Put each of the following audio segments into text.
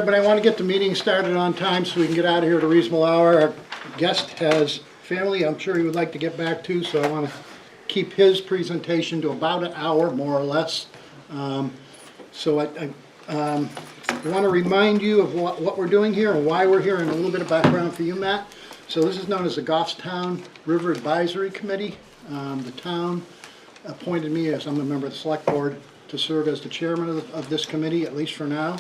everybody. I want to get the meeting started on time so we can get out of here at a reasonable hour. Our guest has family I'm sure he would like to get back to, so I want to keep his presentation to about an hour, more or less. So I want to remind you of what we're doing here and why we're here, and a little bit of background for you, Matt. So this is known as the Goffstown River Advisory Committee. The town appointed me, as I'm a member of the select board, to serve as the chairman of this committee, at least for now.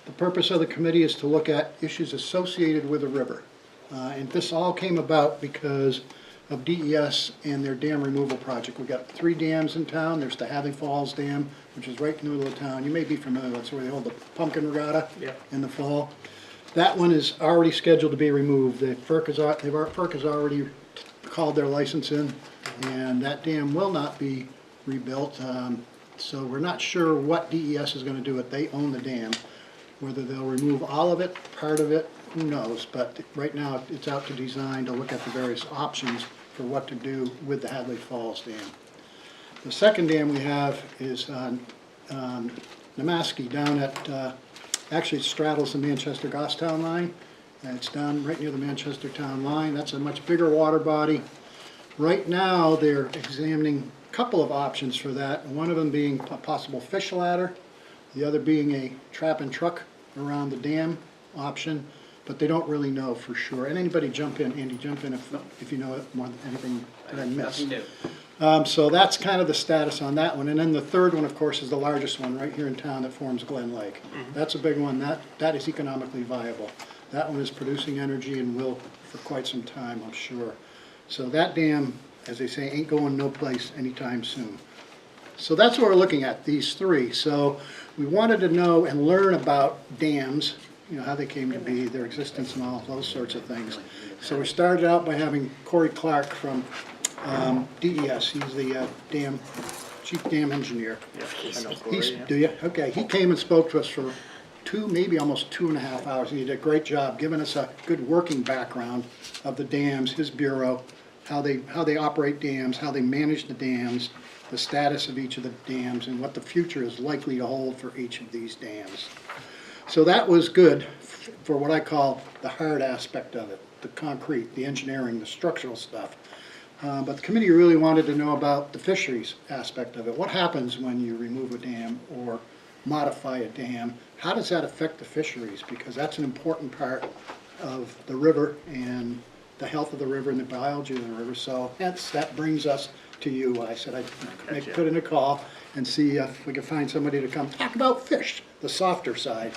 The purpose of the committee is to look at issues associated with the river. And this all came about because of DES and their dam removal project. We've got 3 dams in town. There's the Hadley Falls Dam, which is right in the middle of town. You may be familiar with it. That's where they hold the pumpkin regatta in the fall. That one is already scheduled to be removed. The FERC has already called their license in, and that dam will not be rebuilt. So we're not sure what DES is going to do it. They own the dam. Whether they'll remove all of it, part of it, who knows? But right now it's out to design to look at the various options for what to do with the Hadley Falls Dam. The second dam we have is Namaski down at, actually it straddles the Manchester-Goffstown line. And it's down right near the Manchester town line. That's a much bigger water body. Right now they're examining a couple of options for that. One of them being a possible fish ladder, the other being a trap and truck around the dam option, but they don't really know for sure. And anybody jump in, Andy, jump in if you know more than anything that I missed. So that's kind of the status on that one. And then the third one, of course, is the largest one right here in town that forms Glen Lake. That's a big one. That is economically viable. That one is producing energy and will for quite some time, I'm sure. So that dam, as they say, ain't going no place anytime soon. So that's what we're looking at, these 3. So we wanted to know and learn about dams, you know, how they came to be, their existence and all those sorts of things. So we started out by having Corey Clark from DES. He's the chief dam engineer. Yeah, I know Corey, yeah. Do you? Okay, he came and spoke to us for 2, maybe almost 2.5 hours, and he did a great job giving us a good working background of the dams, his bureau, how they operate dams, how they manage the dams, the status of each of the dams, and what the future is likely to hold for each of these dams. So that was good for what I call the hard aspect of it, the concrete, the engineering, the structural stuff. But the committee really wanted to know about the fisheries aspect of it. What happens when you remove a dam or modify a dam? How does that affect the fisheries? Because that's an important part of the river and the health of the river and the biology of the river. So that brings us to you. I said I'd put in a call and see if we could find somebody to come talk about fish, the softer side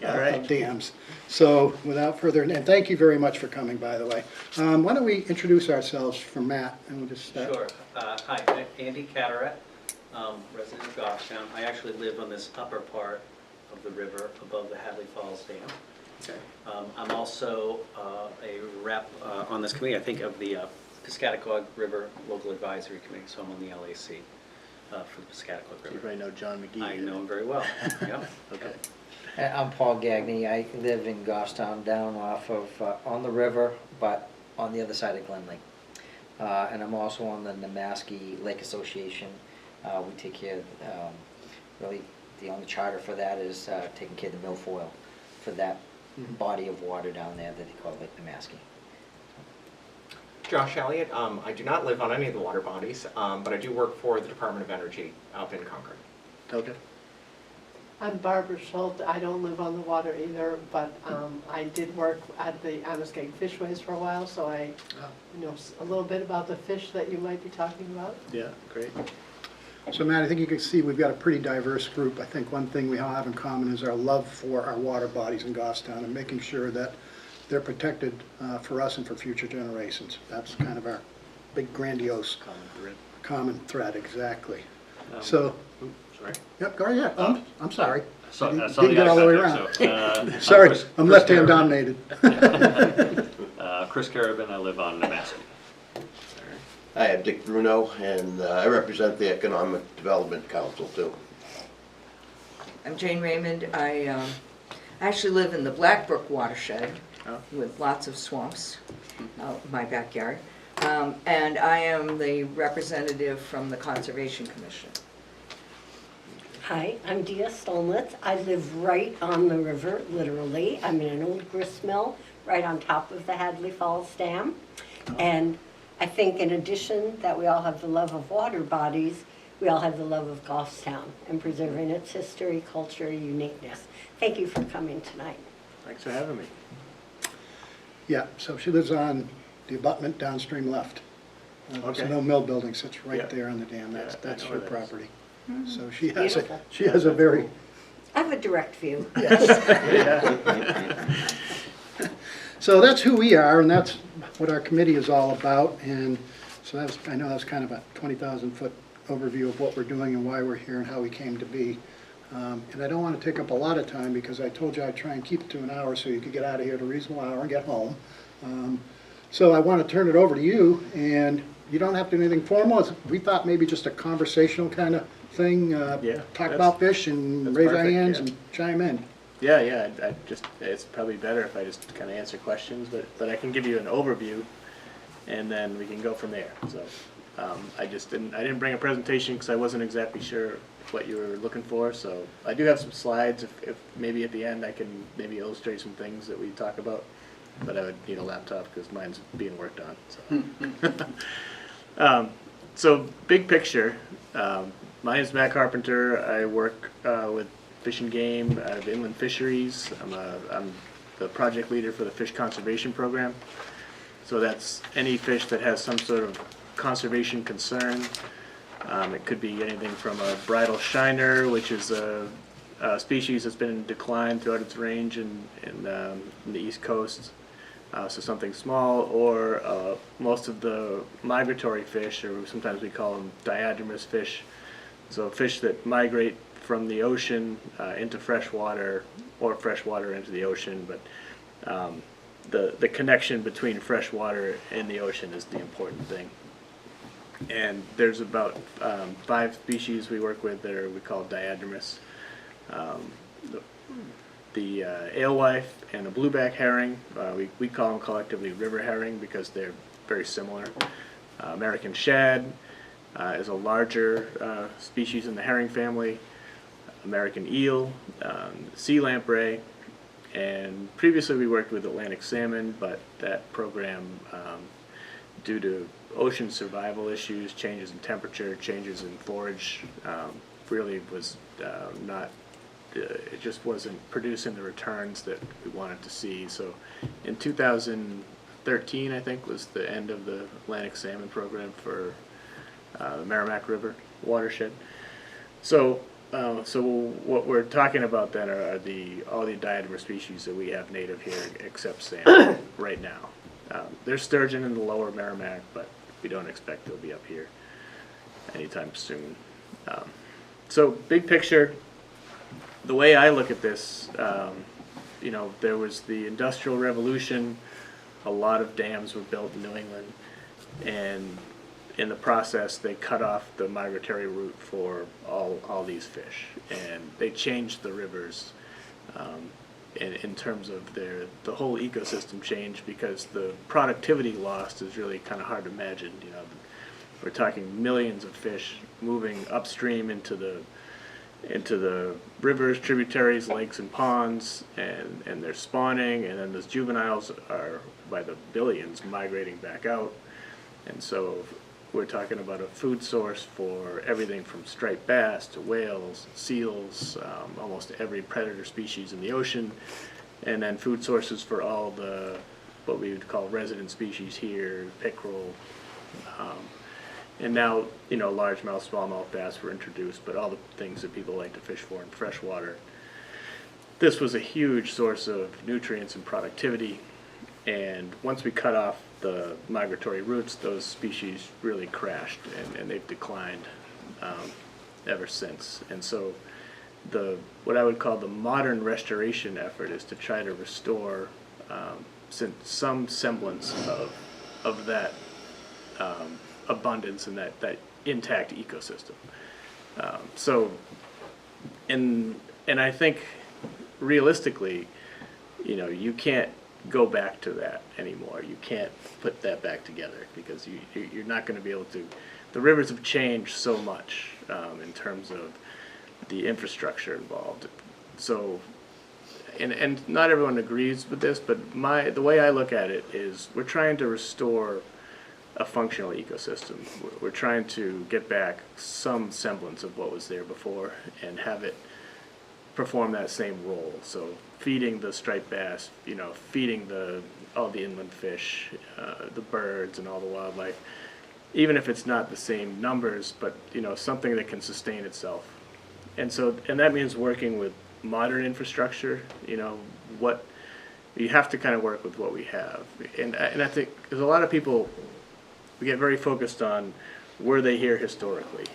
of dams. So without further, and thank you very much for coming, by the way. Why don't we introduce ourselves from Matt, and we'll just start. Sure. Hi, Andy Cataract, resident of Goffstown. I actually live on this upper part of the river above the Hadley Falls Dam. Okay. I'm also a rep on this committee, I think, of the Piscataqua River Local Advisory Committee, so I'm on the LAC for the Piscataqua River. You probably know John McGee. I know him very well. Yep. Okay. I'm Paul Gagney. I live in Goffstown, down off of, on the river, but on the other side of Glen Lake. And I'm also on the Namaski Lake Association. We take care of, really, the only charter for that is taking care of the milfoil for that body of water down there that they call Lake Namaski. Josh Elliott. I do not live on any of the water bodies, but I do work for the Department of Energy up in Concord. Okay. I'm Barbara Schultz. I don't live on the water either, but I did work at the Amoskeag Fishways for a while, so I know a little bit about the fish that you might be talking about. Yeah, great. So Matt, I think you can see we've got a pretty diverse group. I think one thing we all have in common is our love for our water bodies in Goffstown and making sure that they're protected for us and for future generations. That's kind of our big grandiose common thread, exactly. So, sorry. Yep, go ahead. I'm sorry. Didn't get all the way around. Sorry, I'm left-hand dominated. Chris Carabin, I live on Namaski. Hi, I'm Dick Bruno, and I represent the Economic Development Council too. I'm Jane Raymond. I actually live in the Blackbrook watershed with lots of swamps out in my backyard. And I am the representative from the Conservation Commission. Hi, I'm Dia Stolnitz. I live right on the river, literally. I'm in an old grist mill right on top of the Hadley Falls Dam. And I think in addition that we all have the love of water bodies, we all have the love of Goffstown and preserving its history, culture, uniqueness. Thank you for coming tonight. Thanks for having me. Yeah, so she lives on the abutment downstream left. So Okay. no mill building sits Yeah. right there on the dam, that's, Yeah, I that's know her where that is. property. So she has Beautiful. she has a very, I have a direct view. so that's who we are, and that's what our committee is all about, and so that's, I know that's kind of a 20,000-foot overview of what we're doing and why we're here and how we came to be. And I don't want to take up a lot of time, because I told you I'd try and keep it to an hour so you could get out of here at a reasonable hour and get home. So I want to turn it over to you, and you don't have to do anything formal. We thought maybe just a conversational kind of thing, Yeah, talk that's- about fish and that's raise our perfect, hands yeah. and chime in. Yeah, I just, it's probably better if I just kind of answer questions, but I can give you an overview, and then we can go from there. So, I didn't bring a presentation because I wasn't exactly sure what you were looking for, so I do have some slides, if maybe at the end I can maybe illustrate some things that we talk about, but I would need a laptop because mine's being worked on, so. So big picture, my name's Matt Carpenter. I work with Fish and Game out of Inland Fisheries. I'm the project leader for the Fish Conservation Program. So that's any fish that has some sort of conservation concern. It could be anything from a bridal shiner, which is a species that's been in decline throughout its range in the East Coast. So something small, or most of the migratory fish, or sometimes we call them diadromous fish. So fish that migrate from the ocean into freshwater, or freshwater into the ocean, but the connection between freshwater and the ocean is the important thing. And there's about 5 species we work with that we call diadromous. The alewife and the blueback herring, we call them collectively river herring because they're very similar. American shad is a larger species in the herring family. American eel, sea lamprey, and previously we worked with Atlantic salmon, but that program, due to ocean survival issues, changes in temperature, changes in forage, really was not, it just wasn't producing the returns that we wanted to see. So in 2013, I think, was the end of the Atlantic salmon program for the Merrimack River watershed. So what we're talking about then are all the diadromous species that we have native here, except salmon right now. There's sturgeon in the lower Merrimack, but we don't expect they'll be up here anytime soon. So big picture, the way I look at this, there was the Industrial Revolution. A lot of dams were built in New England, and in the process they cut off the migratory route for all these fish, and they changed the rivers in terms of the whole ecosystem changed, because the productivity lost is really kind of hard to imagine. We're talking millions of fish moving upstream into the rivers, tributaries, lakes, and ponds, and they're spawning, and then those juveniles are by the billions migrating back out. And so we're talking about a food source for everything from striped bass to whales, seals, almost every predator species in the ocean, and then food sources for all the what we would call resident species here, pickerel, and now largemouth, smallmouth bass were introduced, but all the things that people like to fish for in freshwater. This was a huge source of nutrients and productivity, and once we cut off the migratory routes, those species really crashed, and they've declined ever since. And so what I would call the modern restoration effort is to try to restore some semblance of that abundance and that intact ecosystem. And I think realistically, you can't go back to that anymore. You can't put that back together, because you're not going to be able to. The rivers have changed so much in terms of the infrastructure involved. So, and not everyone agrees with this, but the way I look at it is we're trying to restore a functional ecosystem. We're trying to get back some semblance of what was there before and have it perform that same role. So feeding the striped bass, feeding all the inland fish, the birds and all the wildlife, even if it's not the same numbers, but something that can sustain itself. And that means working with modern infrastructure. What you have to kind of work with what we have. And I think there's a lot of people, we get very focused on were they here historically,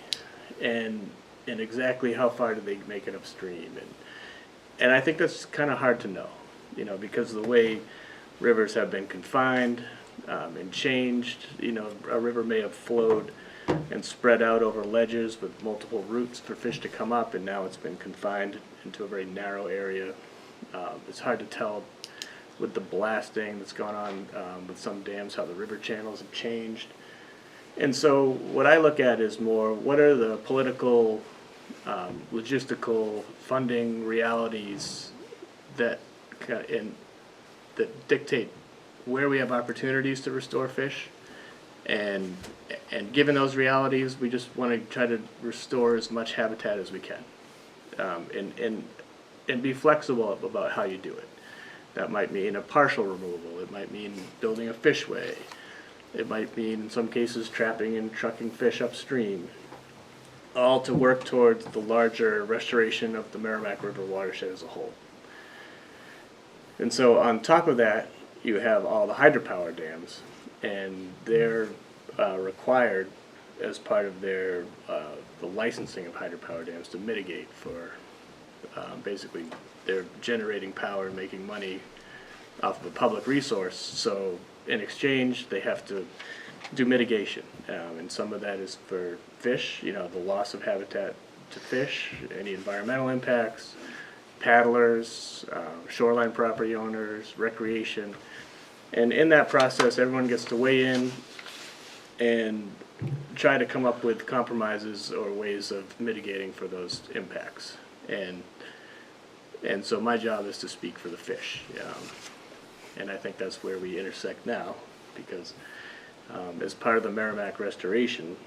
and exactly how far did they make it upstream, and I think that's kind of hard to know, because the way rivers have been confined and changed. A river may have flowed and spread out over ledges with multiple routes for fish to come up, and now it's been confined into a very narrow area. It's hard to tell with the blasting that's gone on with some dams how the river channels have changed. And so what I look at is more, what are the political, logistical, funding realities that that dictate where we have opportunities to restore fish, and given those realities, we just want to try to restore as much habitat as we can, and be flexible about how you do it. That might mean a partial removal. It might mean building a fishway. It might mean, in some cases, trapping and trucking fish upstream, all to work towards the larger restoration of the Merrimack River watershed as a whole. And so on top of that, you have all the hydropower dams, and they're required as part of their the licensing of hydropower dams to mitigate for basically they're generating power and making money off of a public resource. So in exchange, they have to do mitigation, and some of that is for fish, the loss of habitat to fish, any environmental impacts, paddlers, shoreline property owners, recreation. And in that process, everyone gets to weigh in and try to come up with compromises or ways of mitigating for those impacts. And so my job is to speak for the fish. And I think that's where we intersect now, because as part of the Merrimack restoration,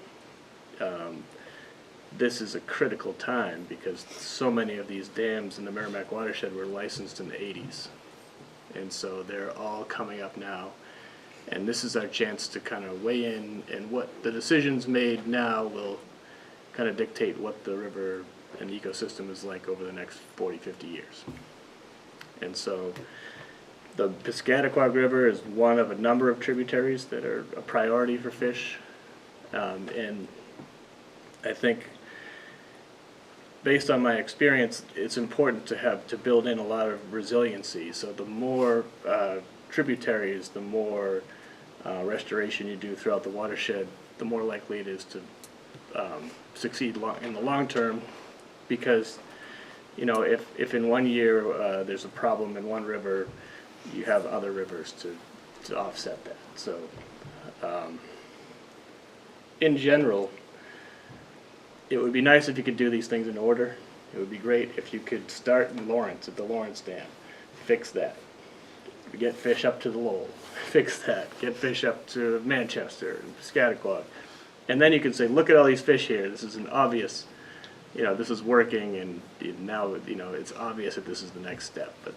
this is a critical time because so many of these dams in the Merrimack watershed were licensed in the 80s. And so they're all coming up now. And this is our chance to kind of weigh in, and what the decisions made now will kind of dictate what the river and ecosystem is like over the next 40, 50 years. And so the Piscataquag River is one of a number of tributaries that are a priority for fish. And I think, based on my experience, it's important to build in a lot of resiliency. So the more tributaries, the more restoration you do throughout the watershed, the more likely it is to succeed in the long term. Because if in one year there's a problem in one river, you have other rivers to offset that. So in general, it would be nice if you could do these things in order. It would be great if you could start in Lawrence, at the Lawrence Dam, fix that. Get fish up to the Lowell, fix that. Get fish up to Manchester and Piscataquag. And then you can say, look at all these fish here. This is an obvious, this is working, and now, it's obvious that this is the next step. But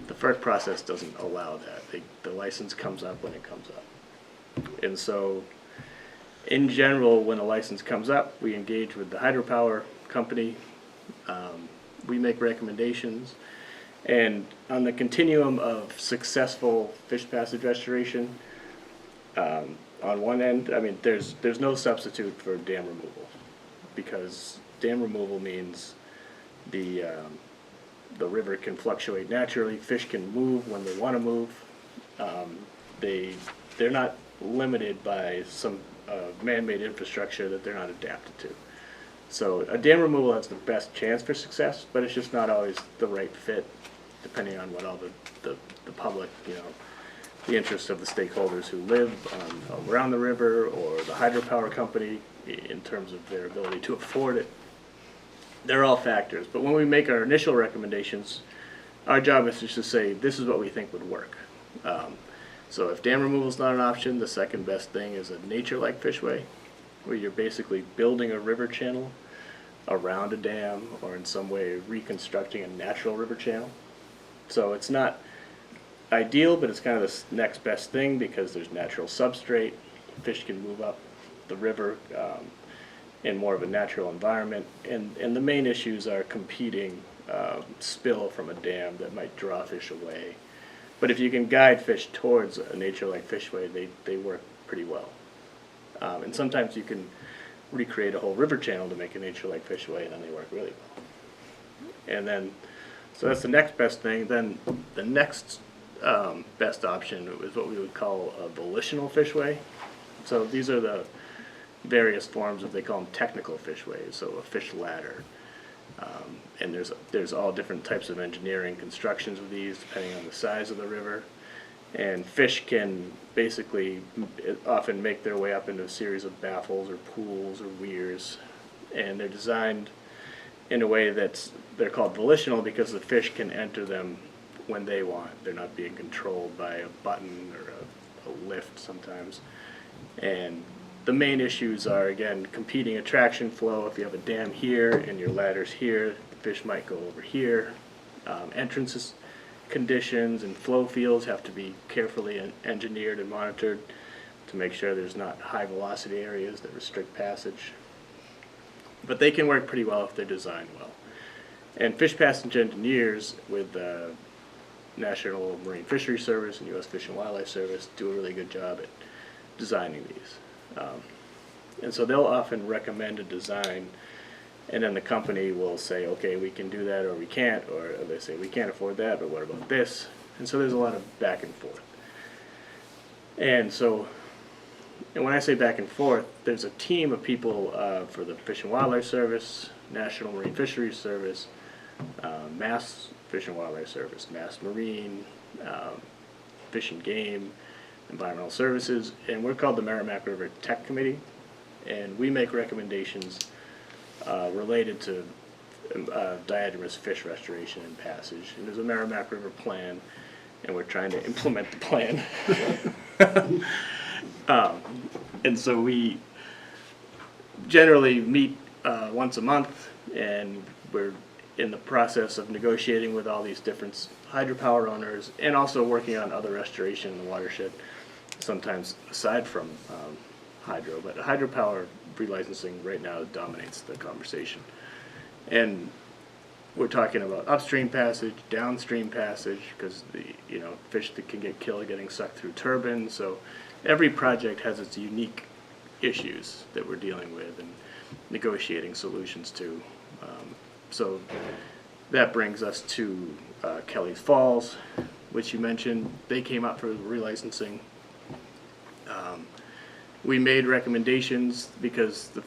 the FERC process doesn't allow that. The license comes up when it comes up. And so, in general, when a license comes up, we engage with the hydropower company. We make recommendations. And on the continuum of successful fish passage restoration, on one end, there's no substitute for dam removal, because dam removal means the river can fluctuate naturally. Fish can move when they want to move. They're not limited by some man-made infrastructure that they're not adapted to. So a dam removal has the best chance for success, but it's just not always the right fit, depending on what all the public, the interests of the stakeholders who live around the river, or the hydropower company in terms of their ability to afford it. they're all factors. But when we make our initial recommendations, our job is just to say, this is what we think would work. So if dam removal is not an option, the second best thing is a nature-like fishway, where you're basically building a river channel around a dam, or in some way reconstructing a natural river channel. So it's not ideal, but it's kind of the next best thing because there's natural substrate. Fish can move up the river in more of a natural environment. And the main issues are competing spill from a dam that might draw fish away. But if you can guide fish towards a nature-like fishway, they work pretty well. And sometimes you can recreate a whole river channel to make a nature-like fishway, and then they work really well. And then, so that's the next best thing. Then the next best option is what we would call a volitional fishway. So these are the various forms of, they call them technical fishways, so a fish ladder. And there's all different types of engineering constructions of these depending on the size of the river. And fish can basically often make their way up into a series of baffles or pools or weirs. And they're designed in a way they're called volitional because the fish can enter them when they want. They're not being controlled by a button or a lift sometimes. And the main issues are, again, competing attraction flow. If you have a dam here and your ladder's here, the fish might go over here. Entrances conditions and flow fields have to be carefully engineered and monitored to make sure there's not high velocity areas that restrict passage. But they can work pretty well if they're designed well. And fish passage engineers with National Marine Fisheries Service and U.S. Fish and Wildlife Service do a really good job at designing these. And so they'll often recommend a design, and then the company will say, okay, we can do that or we can't, or they say we can't afford that, but what about this? And so there's a lot of back and forth. And when I say back and forth, there's a team of people for the Fish and Wildlife Service, National Marine Fisheries Service, Mass Fish and Wildlife Service, Mass Marine, Fish and Game, Environmental Services, and we're called the Merrimack River Tech Committee, and we make recommendations related to diadromous fish restoration and passage. And there's a Merrimack River plan, and we're trying to implement the plan. And so we generally meet once a month, and we're in the process of negotiating with all these different hydropower owners and also working on other restoration in the watershed, sometimes aside from hydro. But hydropower relicensing right now dominates the conversation. And we're talking about upstream passage, downstream passage, because fish that can get killed getting sucked through turbines. So every project has its unique issues that we're dealing with and negotiating solutions to. So that brings us to Kelly's Falls, which you mentioned. They came up for relicensing. We made recommendations because the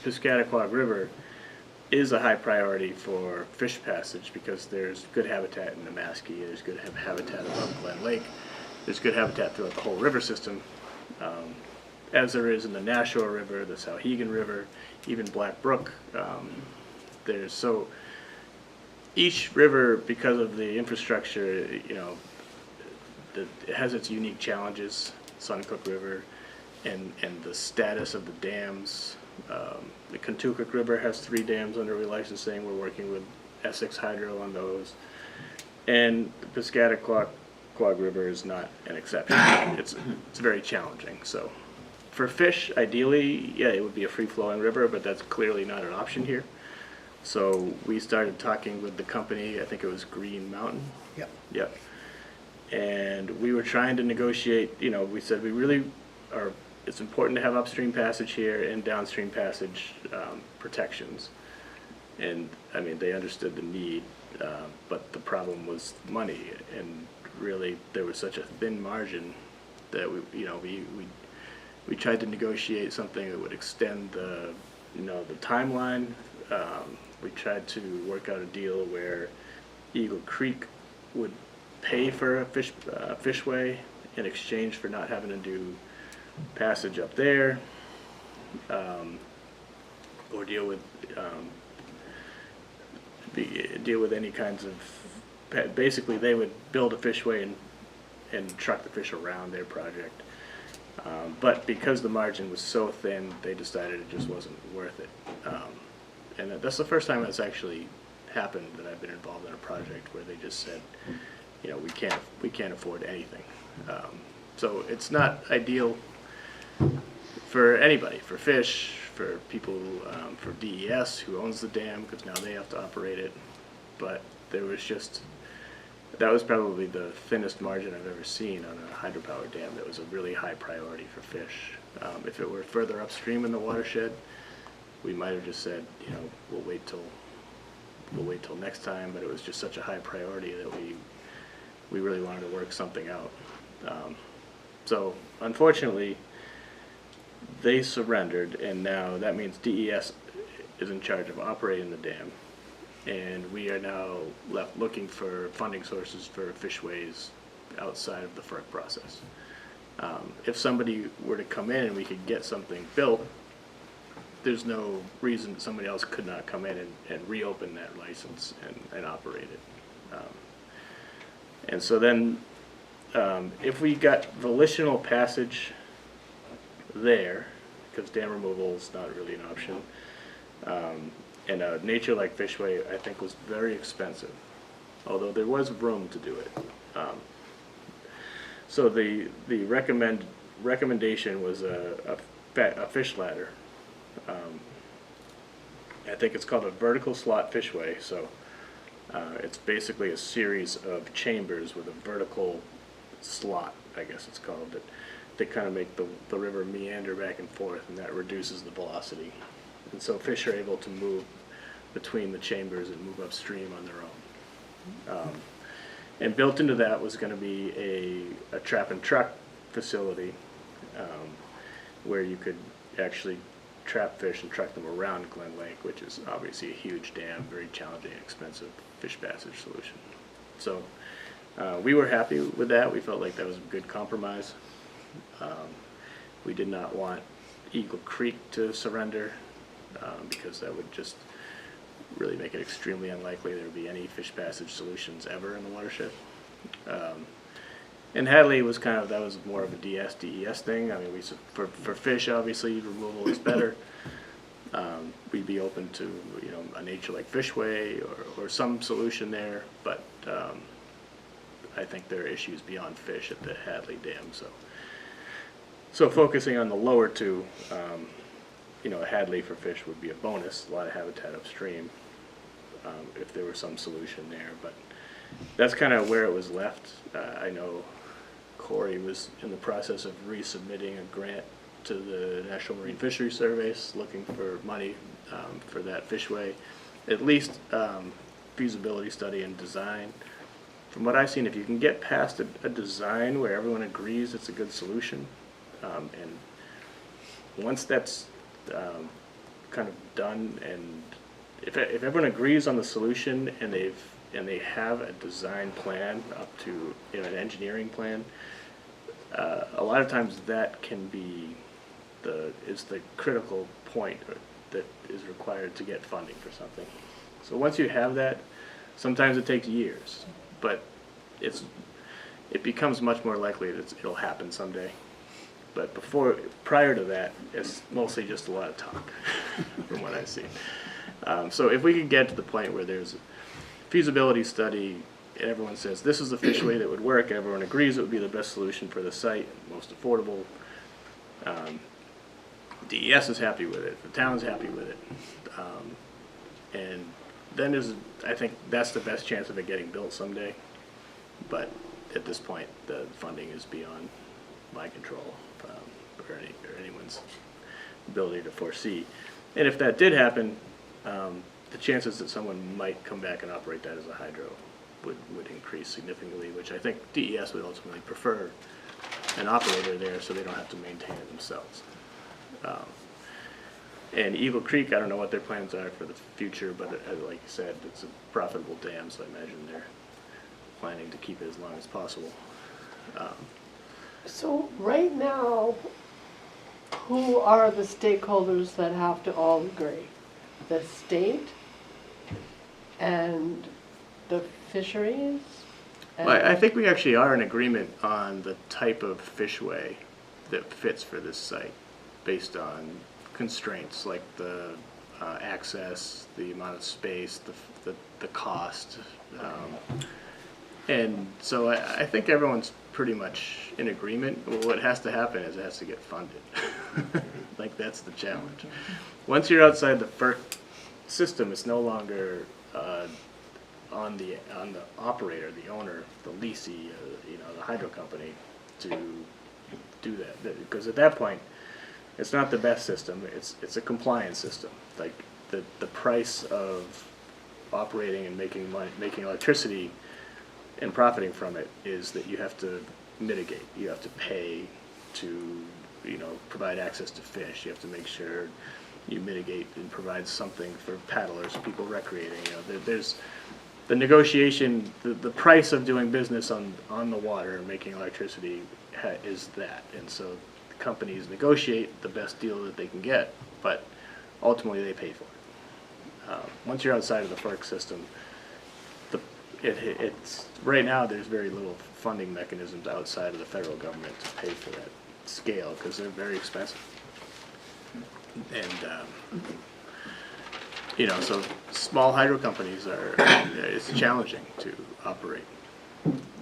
Piscataquag River is a high priority for fish passage because there's good habitat in Nemaski, there's good habitat above Glen Lake, there's good habitat throughout the whole river system, as there is in the Nashua River, the Sauhegan River, even Black Brook. So each river, because of the infrastructure, it has its unique challenges. Suncook River and the status of the dams. The Kentucky River has 3 dams under relicensing. We're working with Essex Hydro on those. And the Piscataquag River is not an exception. It's very challenging. So for fish, ideally, yeah, it would be a free-flowing river, but that's clearly not an option here. So we started talking with the company, I think it was Green Mountain. Yep. And we were trying to negotiate, we said we really are, it's important to have upstream passage here and downstream passage protections. And I mean, they understood the need, but the problem was money. And really, there was such a thin margin that we tried to negotiate something that would extend the timeline. We tried to work out a deal where Eagle Creek would pay for a fishway in exchange for not having to do passage up there, or deal with deal with any kinds of, basically they would build a fishway and truck the fish around their project. But because the margin was so thin, they decided it just wasn't worth it. And that's the first time that's actually happened that I've been involved in a project where they just said, you know, we can't afford anything. So it's not ideal for anybody, for fish, for people, for DES who owns the dam, because now they have to operate it. But there was just, that was probably the thinnest margin I've ever seen on a hydropower dam that was a really high priority for fish. If it were further upstream in the watershed, we might have just said, you know, we'll wait till next time, but it was just such a high priority that we really wanted to work something out. So unfortunately, they surrendered, and now that means DES is in charge of operating the dam, and we are now left looking for funding sources for fishways outside of the FERC process. If somebody were to come in and we could get something built, there's no reason that somebody else could not come in and reopen that license and operate it. And so then, if we got volitional passage there, because dam removal is not really an option, and a nature like fishway I think was very expensive, although there was room to do it. So the recommendation was a fish ladder. I think it's called a vertical slot fishway. So it's basically a series of chambers with a vertical slot, I guess it's called, that kind of make the river meander back and forth, and that reduces the velocity. And so fish are able to move between the chambers and move upstream on their own. And built into that was going to be a trap and truck facility where you could actually trap fish and truck them around Glen Lake, which is obviously a huge dam, very challenging, expensive fish passage solution. So we were happy with that. We felt like that was a good compromise. We did not want Eagle Creek to surrender because that would just really make it extremely unlikely there would be any fish passage solutions ever in the watershed. And Hadley was kind of, that was more of a DES thing. I mean, for fish, obviously, removal is better. We'd be open to, you know, a nature like fishway or some solution there, but I think there are issues beyond fish at the Hadley Dam. So focusing on the lower two, you know, Hadley for fish would be a bonus, a lot of habitat upstream, if there were some solution there. But that's kind of where it was left. I know Corey was in the process of resubmitting a grant to the National Marine Fisheries Service looking for money for that fishway, at least feasibility study and design. From what I've seen, if you can get past a design where everyone agrees it's a good solution, and once that's kind of done, and if everyone agrees on the solution and they have a design plan up to, you know, an engineering plan, a lot of times that can be the critical point that is required to get funding for something. So once you have that, sometimes it takes years, but it becomes much more likely that it'll happen someday. But prior to that, it's mostly just a lot of talk, from what I've seen. So if we could get to the point where there's a feasibility study, and everyone says this is the fishway that would work, everyone agrees it would be the best solution for the site, most affordable. DES is happy with it, the town's happy with it, and then I think that's the best chance of it getting built someday. But at this point, the funding is beyond my control, or anyone's ability to foresee. And if that did happen, the chances that someone might come back and operate that as a hydro would increase significantly, which I think DES would ultimately prefer an operator there so they don't have to maintain it themselves. And Eagle Creek, I don't know what their plans are for the future, but like you said, it's a profitable dam, so I imagine they're planning to keep it as long as possible. So right now, who are the stakeholders that have to all agree? The state, And the fisheries? Well, I think we actually are in agreement on the type of fishway that fits for this site, based on constraints like the access, the amount of space, the cost. And so I think everyone's pretty much in agreement. What has to happen is it has to get funded. Like, that's the challenge. Once you're outside the FERC system, it's no longer on the operator, the owner, the leasee, the hydro company to do that. Because at that point, it's not the best system. It's a compliance system. Like, the price of operating and making money, making electricity and profiting from it is that you have to mitigate. You have to pay to, provide access to fish. You have to make sure you mitigate and provide something for paddlers, people recreating. There's the negotiation, the price of doing business on the water and making electricity is that. And so companies negotiate the best deal that they can get, but ultimately they pay for it. Once you're outside of the FERC system, it's right now there's very little funding mechanisms outside of the federal government to pay for that scale, because they're very expensive. And so small hydro companies it's challenging to operate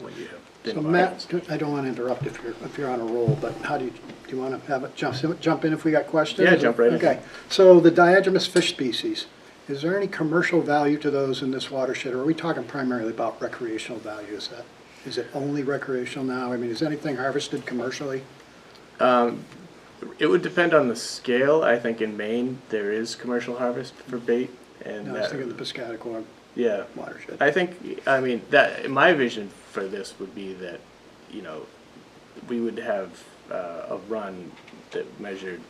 when you have So thin Matt, margins. I don't want to interrupt if you're on a roll, but do you want to have it jump in if we got questions? Yeah, jump right in. Okay, so the diatomous fish species, is there any commercial value to those in this watershed, or are we talking primarily about recreational value? Is it only recreational now? I mean, is anything harvested commercially? It would depend on the scale. I think in Maine there is commercial harvest for bait, and No, I was thinking the Piscataqua yeah. watershed. I mean, that my vision for this would be that, we would have a run that measured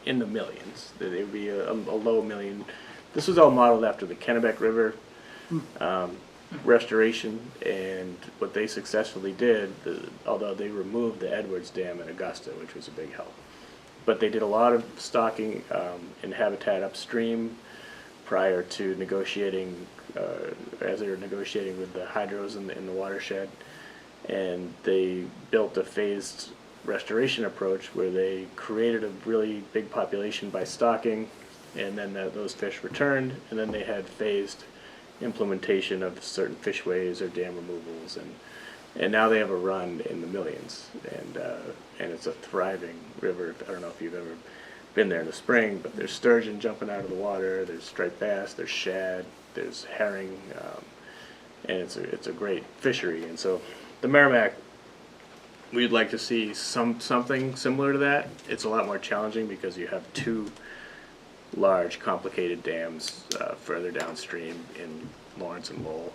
in the millions. That it would be a low million. This was all modeled after the Kennebec River restoration, and what they successfully did, although they removed the Edwards Dam in Augusta, which was a big help. But they did a lot of stocking in habitat upstream prior to negotiating, as they were negotiating with the hydros in the watershed. And they built a phased restoration approach where they created a really big population by stocking, and then those fish returned, and then they had phased implementation of certain fishways or dam removals, and now they have a run in the millions, and it's a thriving river. I don't know if you've ever been there in the spring, but there's sturgeon jumping out of the water, there's striped bass, there's shad, there's herring, and it's a great fishery. And so the Merrimack, we'd like to see something similar to that. It's a lot more challenging because you have two large, complicated dams further downstream in Lawrence and Lowell,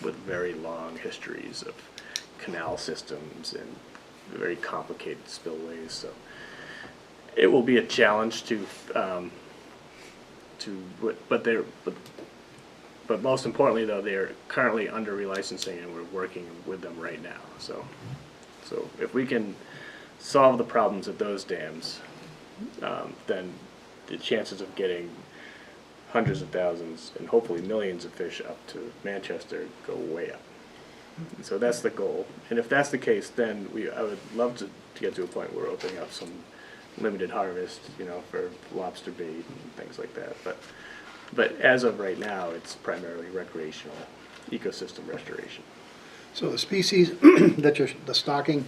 with very long histories of canal systems and very complicated spillways. So it will be a challenge but most importantly though, they're currently under relicensing, and we're working with them right now. So if we can solve the problems at those dams, then the chances of getting hundreds of thousands and hopefully millions of fish up to Manchester go way up. And so that's the goal. And if that's the case, then I would love to get to a point where we're opening up some limited harvest, for lobster bait and things like that. But as of right now, it's primarily recreational ecosystem restoration. So the species that the stocking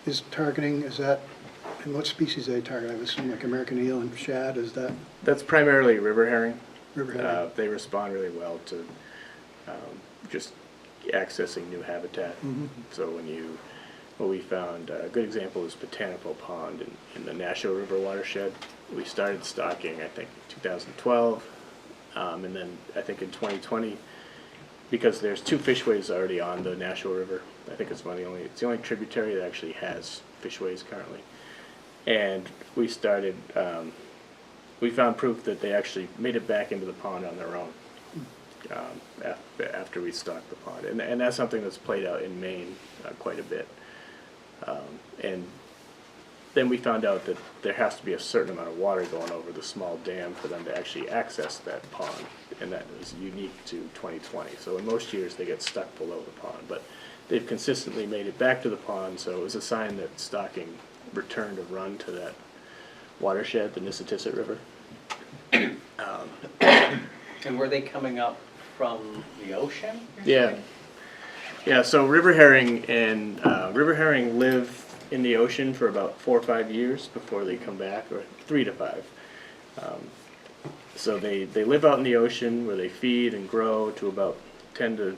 is targeting, and what species are they targeting? I would assume like American eel and shad, is that That's primarily river herring. river herring? They respond really well to just accessing new habitat. So what we found, a good example is Botanical Pond in the Nashua River watershed. We started stocking, I think, 2012, and then I think in 2020, because there's two fishways already on the Nashua River. I think it's the only tributary that actually has fishways currently. And we started, we found proof that they actually made it back into the pond on their own after we stocked the pond. And that's something that's played out in Maine quite a bit. And then we found out that there has to be a certain amount of water going over the small dam for them to actually access that pond, and that is unique to 2020. So in most years, they get stuck below the pond, but they've consistently made it back to the pond, so it was a sign that stocking returned a run to that watershed, the Nissitissit River. And were they coming up from the ocean? Yeah. Yeah, so river herring live in the ocean for about 4 or 5 years before they come back, or 3 to 5. So they live out in the ocean where they feed and grow to about 10 to,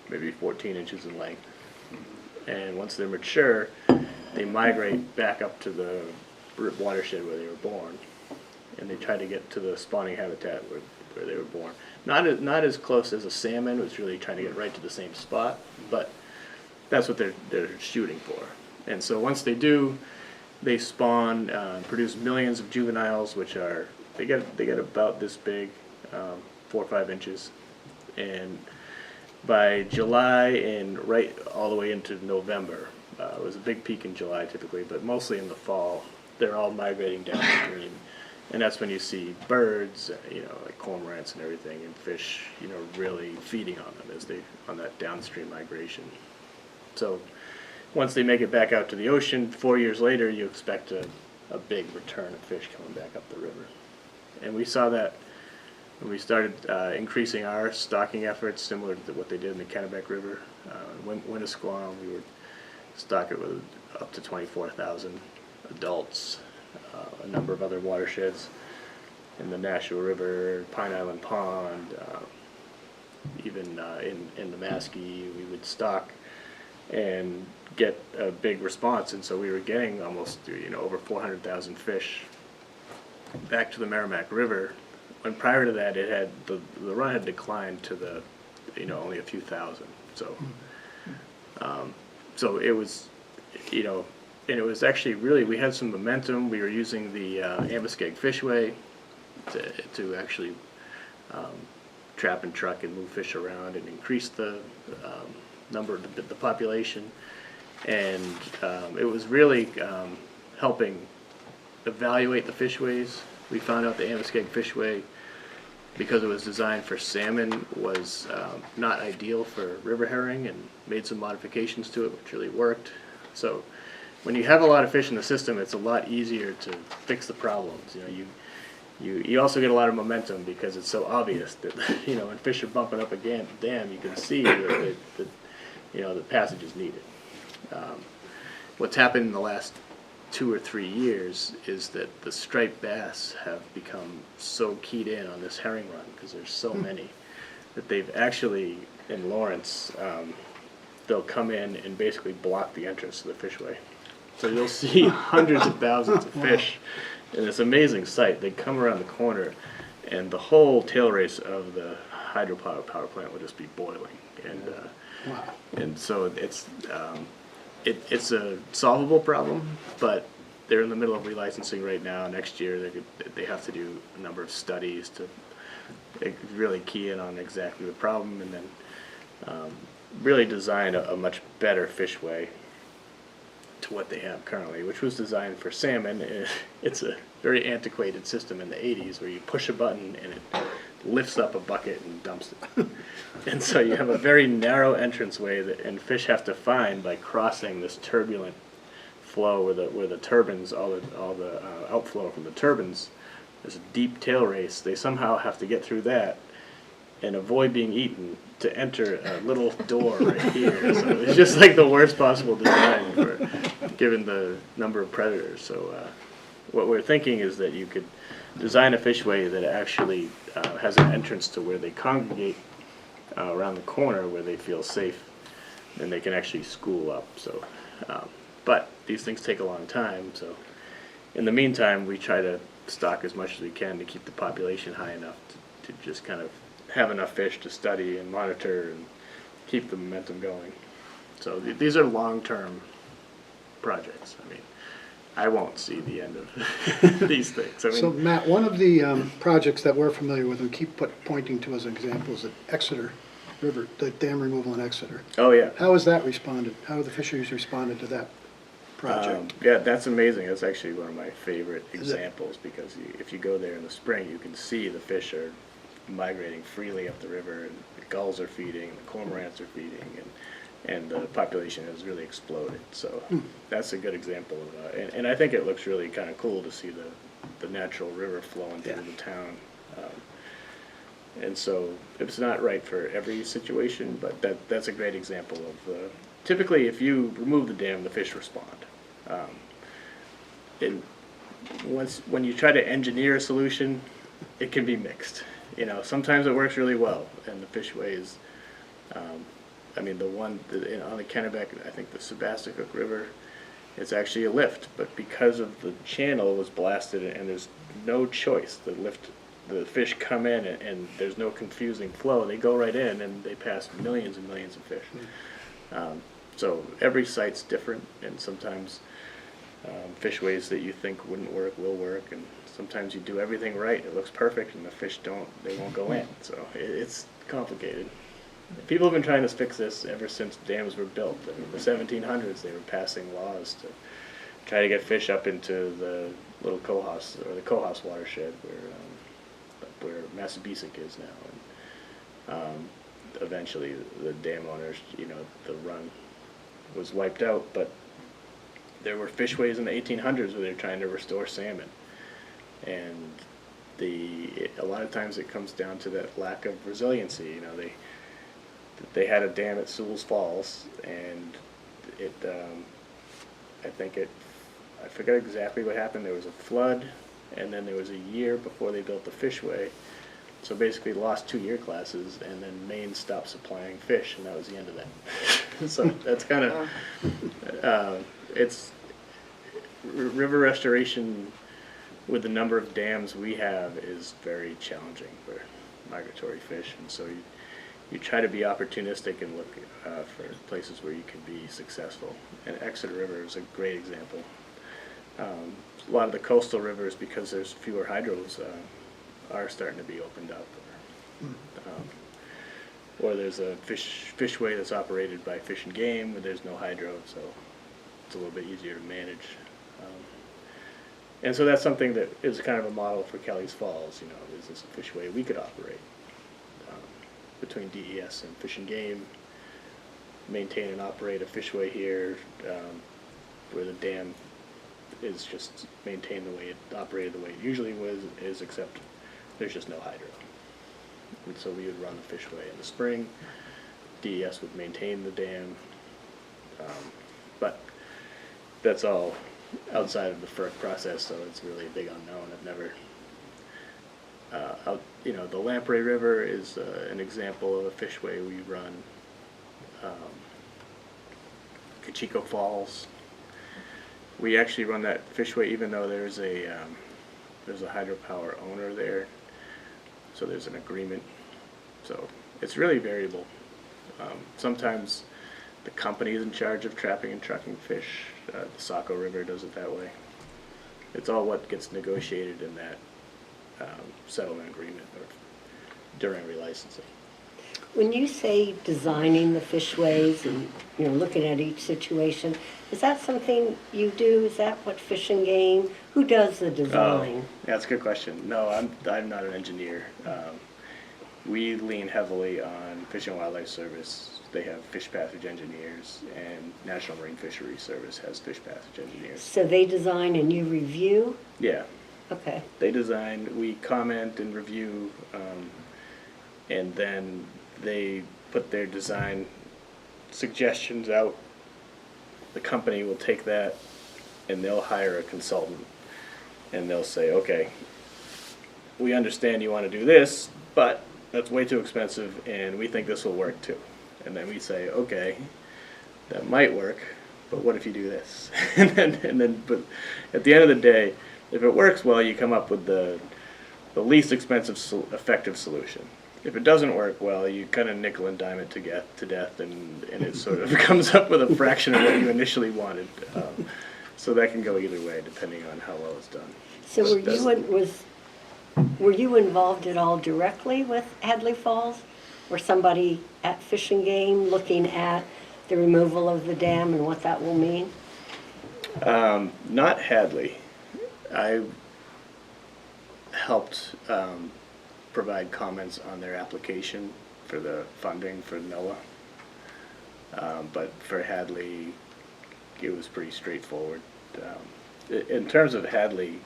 maybe 14 inches in length. And once they're mature, they migrate back up to the watershed where they were born. And they try to get to the spawning habitat where they were born. Not as close as a salmon, who's really trying to get right to the same spot, but that's what they're shooting for. And so once they do, they spawn, produce millions of juveniles, which are they get about this big, 4 or 5 inches, and by July and right all the way into November, it was a big peak in July typically, but mostly in the fall, they're all migrating downstream. And that's when you see birds, like cormorants and everything, and fish, really feeding on them on that downstream migration. So once they make it back out to the ocean, 4 years later, you expect a big return of fish coming back up the river. And we saw that when we started increasing our stocking efforts, similar to what they did in the Kennebec River. In Winnisquam, we would stock it with up to 24,000 adults. A number of other watersheds in the Nashua River, Pine Island Pond, even in the Maskey, we would stock and get a big response, and so we were getting almost over 400,000 fish back to the Merrimack River. When prior to that, it had the run had declined to the only a few thousand. So so it was and it was actually really, we had some momentum. We were using the Ambuscade Fishway to actually trap and truck and move fish around and increase the number of the population. And it was really helping evaluate the fishways. We found out the Ambuscade Fishway, because it was designed for salmon, was not ideal for river herring, and made some modifications to it, which really worked. So when you have a lot of fish in the system, it's a lot easier to fix the problems. You also get a lot of momentum because it's so obvious that when fish are bumping up a dam, you can see that the passage is needed. What's happened in the last 2 or 3 years is that the striped bass have become so keyed in on this herring run, because there's so many, that they've actually, in Lawrence, they'll come in and basically block the entrance to the fishway. So you'll see hundreds of thousands of fish in this amazing sight. They come around the corner, and the whole tail race of the hydropower power plant will just be boiling. And so it's a solvable problem, but they're in the middle of relicensing right now. Next year, they have to do a number of studies to really key in on exactly the problem, and then really design a much better fishway to what they have currently, which was designed for salmon. It's a very antiquated system in the 80s where you push a button and it lifts up a bucket and dumps it. And so you have a very narrow entranceway and fish have to find by crossing this turbulent flow where the turbines, all the outflow from the turbines, there's a deep tail race. They somehow have to get through that and avoid being eaten to enter a little door right here. So it's just like the worst possible design given the number of predators. So what we're thinking is that you could design a fishway that actually has an entrance to where they congregate around the corner where they feel safe, and they can actually school up. So, but these things take a long time. So in the meantime, we try to stock as much as we can to keep the population high enough to just kind of have enough fish to study and monitor and keep the momentum going. So these are long-term projects. I mean, I won't see the end of these things. I mean, So Matt, one of the projects that we're familiar with, we keep pointing to as examples at Exeter River, the dam removal in Exeter. oh yeah. How has that responded? How have the fisheries responded to that? project. Yeah, that's amazing. That's actually one of my favorite Is it? examples because if you go there in the spring, you can see the fish are migrating freely up the river, and the gulls are feeding, the cormorants are feeding, and the population has really exploded. So that's a good example of, and I think it looks really kind of cool to see the natural river flowing through the town. And so it's not right for every situation, but that's a great example of typically if you remove the dam, the fish respond. And when you try to engineer a solution, it can be mixed. You know, sometimes it works really well, and the fishways. I mean, on the Kennebec, I think the Sebasticook River, it's actually a lift, but because of the channel was blasted and there's no choice, the fish come in and there's no confusing flow. They go right in and they pass millions and millions of fish. So every site's different, and sometimes fishways that you think wouldn't work will work, and sometimes you do everything right, it looks perfect, and the fish won't go in. So it's complicated. People have been trying to fix this ever since dams were built. I mean, the 1700s, they were passing laws to try to get fish up into the little Cohos, or the Cohos watershed, where Massabesic is now. And eventually, the dam owners, the run was wiped out, but there were fishways in the 1800s where they were trying to restore salmon. And a lot of times it comes down to that lack of resiliency. They had a dam at Sewell's Falls, and I forget exactly what happened. There was a flood, and then there was a year before they built the fishway. So basically lost 2 year classes, and then Maine stopped supplying fish, and that was the end of that. So that's kind of, it's river restoration with the number of dams we have is very challenging for migratory fish, and so you try to be opportunistic and look for places where you can be successful. And Exeter River is a great example. A lot of the coastal rivers, because there's fewer hydros, are starting to be opened up. Or there's a fishway that's operated by Fish and Game where there's no hydro, so it's a little bit easier to manage. And so that's something that is kind of a model for Kelly's Falls. Is this a fishway we could operate between DES and Fish and Game, maintain and operate a fishway here where the dam is just maintained the way it operated the way it usually is, except there's just no hydro. And so we would run the fishway in the spring. DES would maintain the dam, but that's all outside of the FERC process, so it's really a big unknown. I've never, the Lamprey River is an example of a fishway we run. Cachico Falls, we actually run that fishway even though there's a hydropower owner there, so there's an agreement. So it's really variable. Sometimes the company is in charge of trapping and trucking fish. The Saco River does it that way. It's all what gets negotiated in that settlement agreement or during relicensing. When you say designing the fishways and, looking at each situation, is that something you do? Is that what Fish and Game? Who does the design? Yeah, that's a good question. No, I'm not an engineer. We lean heavily on Fish and Wildlife Service. They have fish passage engineers, and National Marine Fisheries Service has fish passage engineers. So they design and you review? Yeah. Okay. They design, we comment and review, and then they put their design suggestions out. The company will take that and they'll hire a consultant, and they'll say, okay, we understand you want to do this, but that's way too expensive and we think this will work too. And then we say, okay, that might work, but what if you do this? But at the end of the day, if it works well, you come up with the least expensive, effective solution. If it doesn't work well, you kind of nickel and dime it to death, and it sort of comes up with a fraction of what you initially wanted. So that can go either way, depending on how well it's done. So were you involved at all directly with Hadley Falls? Or somebody at Fish and Game looking at the removal of the dam and what that will mean? Not Hadley. I helped provide comments on their application for the funding for NOAA. But for Hadley, it was pretty straightforward. In terms of Hadley,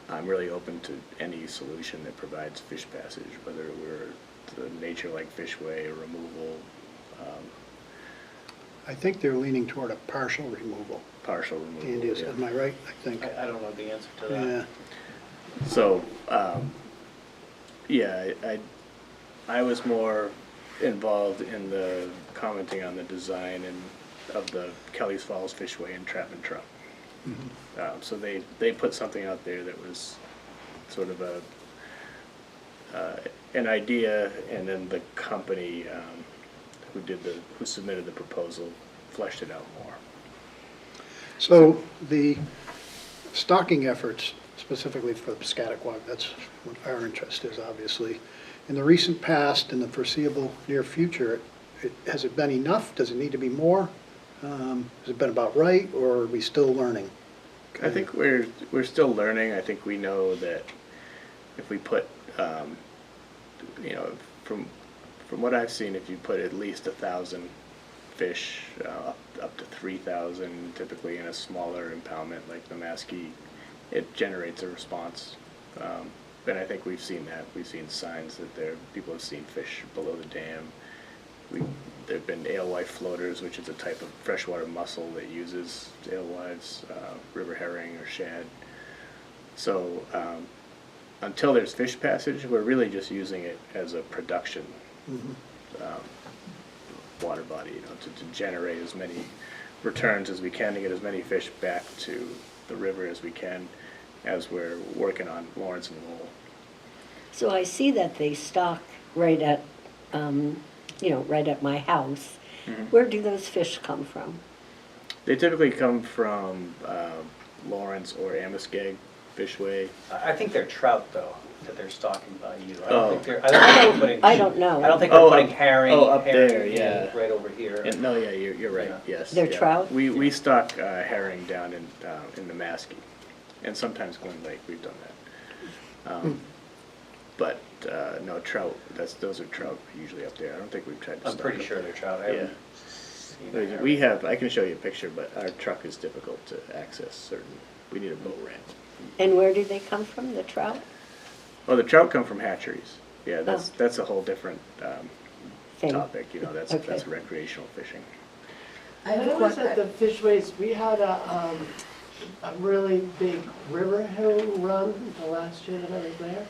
I'm really open to any solution that provides fish passage, whether it were the nature-like fishway or removal, I think they're leaning toward a partial removal. partial removal. Andy, yeah. am I right? I think. I don't know the answer to that. Yeah. So, yeah, I was more involved in the commenting on the design and of the Kelly's Falls Fishway and Trapman Truck. So they put something out there that was sort of an idea, and then the company who submitted the proposal fleshed it out more. So the stocking efforts, specifically for Piscataqua, that's what our interest is, obviously. In the recent past, in the foreseeable near future, has it been enough? Does it need to be more? Has it been about right, or are we still learning? I think we're still learning. I think we know that if we put, you know, from what I've seen, if you put at least 1,000 fish, up to 3,000, typically in a smaller impoundment like the Maskey, it generates a response. And I think we've seen that. We've seen signs that people have seen fish below the dam. There've been alewife floaters, which is a type of freshwater mussel that uses alewives, river herring or shad. So until there's fish passage, we're really just using it as a production water body, you know, to generate as many returns as we can, to get as many fish back to the river as we can, as we're working on Lawrence and Lowell. So I see that they stock right at, right at my house. Where do those fish come from? They typically come from Lawrence or Amoskeag Fishway. I think they're trout, though, that they're stocking by you. I Oh. don't think they're, I don't think they're putting. I don't know. I don't think they're Oh, putting up- herring. oh, up herring there, in yeah. Right over here. No, yeah, you're right. Yeah. Yes, They're yeah. trout? We stock herring down in the Maskey, and sometimes Glen Lake. We've done that. But no trout. Those are trout usually up there. I don't think we've tried to. I'm stock pretty up sure there. they're trout. I Yeah. haven't seen a herring. We have. I can show you a picture, but our truck is difficult to access. Certain. We need a boat ramp. And where do they come from, the trout? Well, the trout come from hatcheries. Yeah, that's a whole different Thing. topic. You know, that's Okay. recreational fishing. I have When a I was at the question. Fishways, we had a really big river herring run the last year that I was there.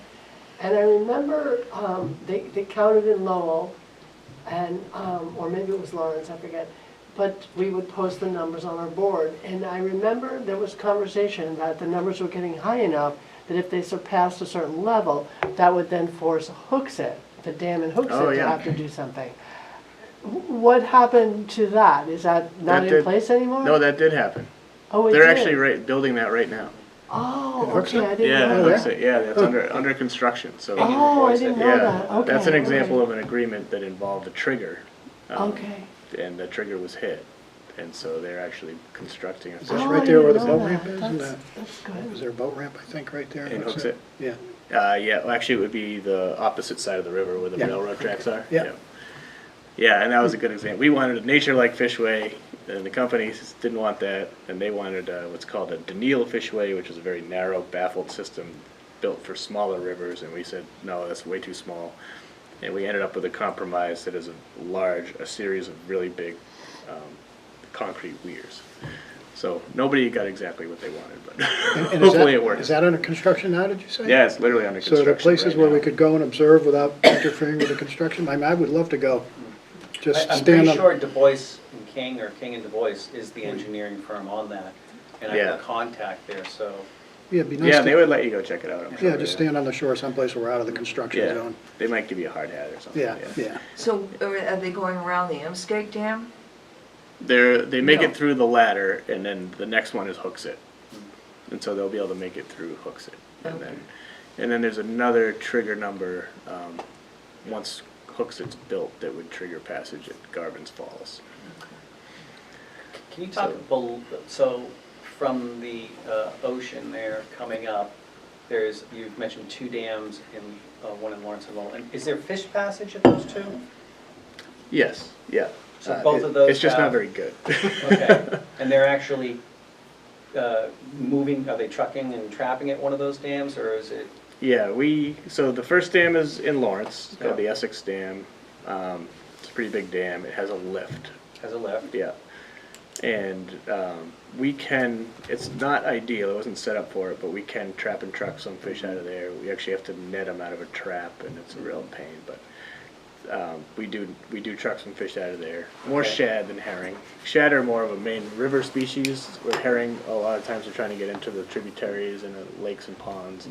And I remember they counted in Lowell, and or maybe it was Lawrence, I forget. But we would post the numbers on our board. And I remember there was conversation that the numbers were getting high enough that if they surpassed a certain level, that would then force Hooksett, the dam in Hooksett, Oh, to yeah. have to do something. What happened to that? Is that not That in did- place anymore? No, that did happen. Oh, it They're did? actually building that right now. Oh, In Hooksett? okay, I didn't Yeah, know that's that. it. Yeah, that's under construction. So Oh, I didn't know yeah, that, okay. that's an example okay. of an agreement that involved a trigger. Okay. And the trigger was hit, and so they're actually constructing a Is fish this Oh, right I there where the didn't know boat ramp that. is? And That's good. is there a boat ramp, I think, right there? in Looks Hooksett. Yeah. Yeah, well, actually, it would be the opposite side of the river where the Yeah. railroad tracks are. Yeah. Yeah, and that was a good example. We wanted a nature-like fishway, and the companies didn't want that, and they wanted what's called a denial fishway, which is a very narrow, baffled system built for smaller rivers, and we said, no, that's way too small. And we ended up with a compromise that is a series of really big concrete weirs. So nobody got exactly what they wanted, but And is hopefully that- it works. Is that under construction now, did you say? Yeah, it's literally under So construction. there are places right where now. we could go and observe without interfering with the construction? I would love to go. Just I'm stand pretty on. sure Du Bois and King, or King and Du Bois, is the engineering firm on that. And I Yeah. have a contact there, so. Yeah, it'd be nice Yeah, they to, would let you go check it out, I'm sure. yeah, just stand on the shore someplace where we're out of the construction Yeah, zone. they might give you a hard hat or something. Yeah, yeah. So are they going around the Amskeg Dam? They make No. it through the ladder, and then the next one is Hooksett. And so they'll be able to make it through Hooksett. And then there's another trigger number, once Hooksett's built, that would trigger passage at Garvin's Falls. Can you talk, so from the ocean there coming up, you've mentioned 2 dams, one in Lawrence and Lowell. And is there fish passage at those 2? Yes, yeah. So both of those It's just have- not very good. Okay, and they're actually moving, are they trucking and trapping at one of those dams, or is it? Yeah, so the first dam is in Lawrence, it's called Yeah. the Essex Dam. It's a pretty big dam, it has a lift, Has a lift? yeah. And it's not ideal, it wasn't set up for it, but we can trap and truck some fish out of there. We actually have to net them out of a trap, and it's a real pain, but we do truck some fish out of there. More Okay. shad than herring. Shad are more of a main river species, where herring, a lot of times, are trying to get into the tributaries and the lakes and ponds.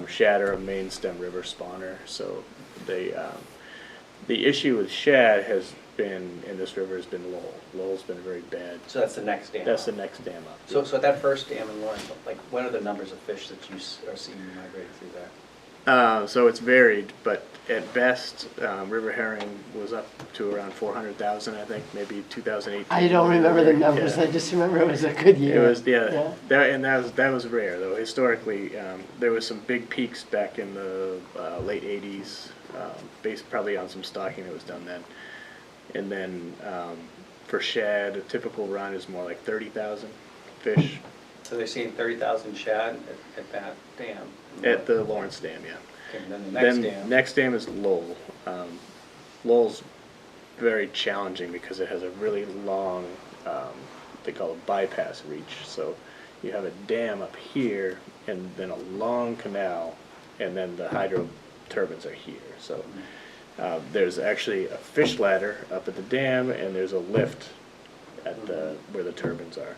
Shad are a main stem river spawner, so the issue with shad has been, in this river, has been Lowell. Lowell's been very bad. So that's the next dam? That's the next dam up. So at that first dam in Lawrence, like, what are the numbers of fish that you are seeing migrating through there? So it's varied, but at best, river herring was up to around 400,000, I think, maybe 2008. I don't remember the numbers, Yeah. I just remember it was a good year. It was, yeah, Yeah. that was rare, though. Historically, there was some big peaks back in the late 80s, based probably on some stocking that was done then. And then for shad, a typical run is more like 30,000 fish So they're seeing 30,000 shad at that dam? at the Lawrence Dam, yeah. Okay, and then the next dam? Next dam is Lowell. Lowell's very challenging because it has a really long, they call it bypass reach. So you have a dam up here and then a long canal, and then the hydro turbines are here. So there's actually a fish ladder up at the dam, and there's a lift at where the turbines are.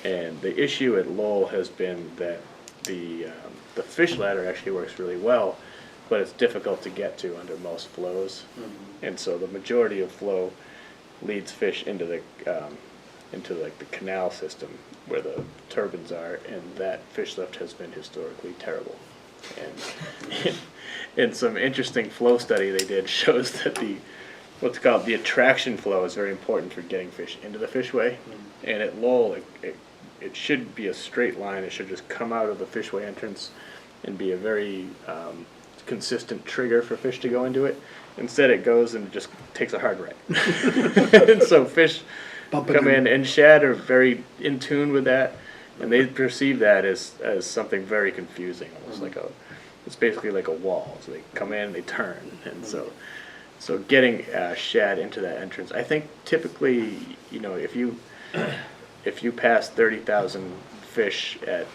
And the issue at Lowell has been that the fish ladder actually works really well, but it's difficult to get to under most flows. And so the majority of flow leads fish into like the canal system where the turbines are, and that fish lift has been historically terrible. And in some interesting flow study they did shows that what's called the attraction flow is very important for getting fish into the fishway. And at Lowell, it should be a straight line. It should just come out of the fishway entrance and be a very consistent trigger for fish to go into it. Instead, it goes and just takes a hard right. And so fish come in, and shad are very in tune with that, and they perceive that as something very confusing, almost like it's basically like a wall. So they come in, they turn, and so getting shad into that entrance, I think typically, if you pass 30,000 fish at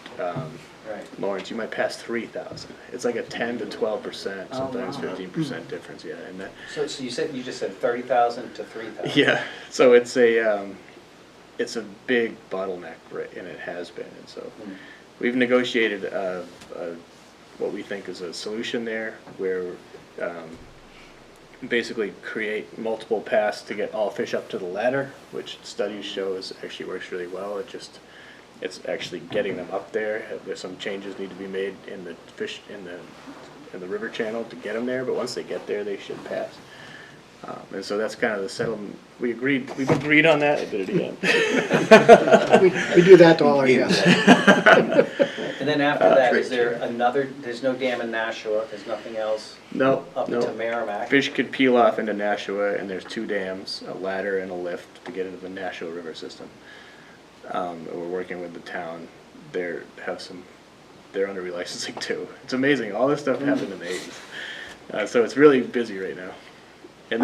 Right. Lawrence, you might pass 3,000. It's like a 10 to 12%, sometimes wow. 15% difference. Yeah, and that, So you just said 30,000 to 3,000? yeah. So it's a big bottleneck, right, and it has been. And so we've negotiated what we think is a solution there, where basically create multiple paths to get all fish up to the ladder, which studies show actually works really well. It's actually getting them up there. There's some changes need to be made in the fish in the river channel to get them there, but once they get there, they should pass. And so that's kind of the settlement. We've agreed on that. I did it again. We do that to all our guests. And then after that, is there there's no dam in Nashua, there's nothing else No, up no. into Merrimack? Fish could peel off into Nashua, and there's 2 dams, a ladder and a lift to get into the Nashua River system. We're working with the town. They're under relicensing too. It's amazing. All this stuff happened in the 80s. So it's really busy right now. And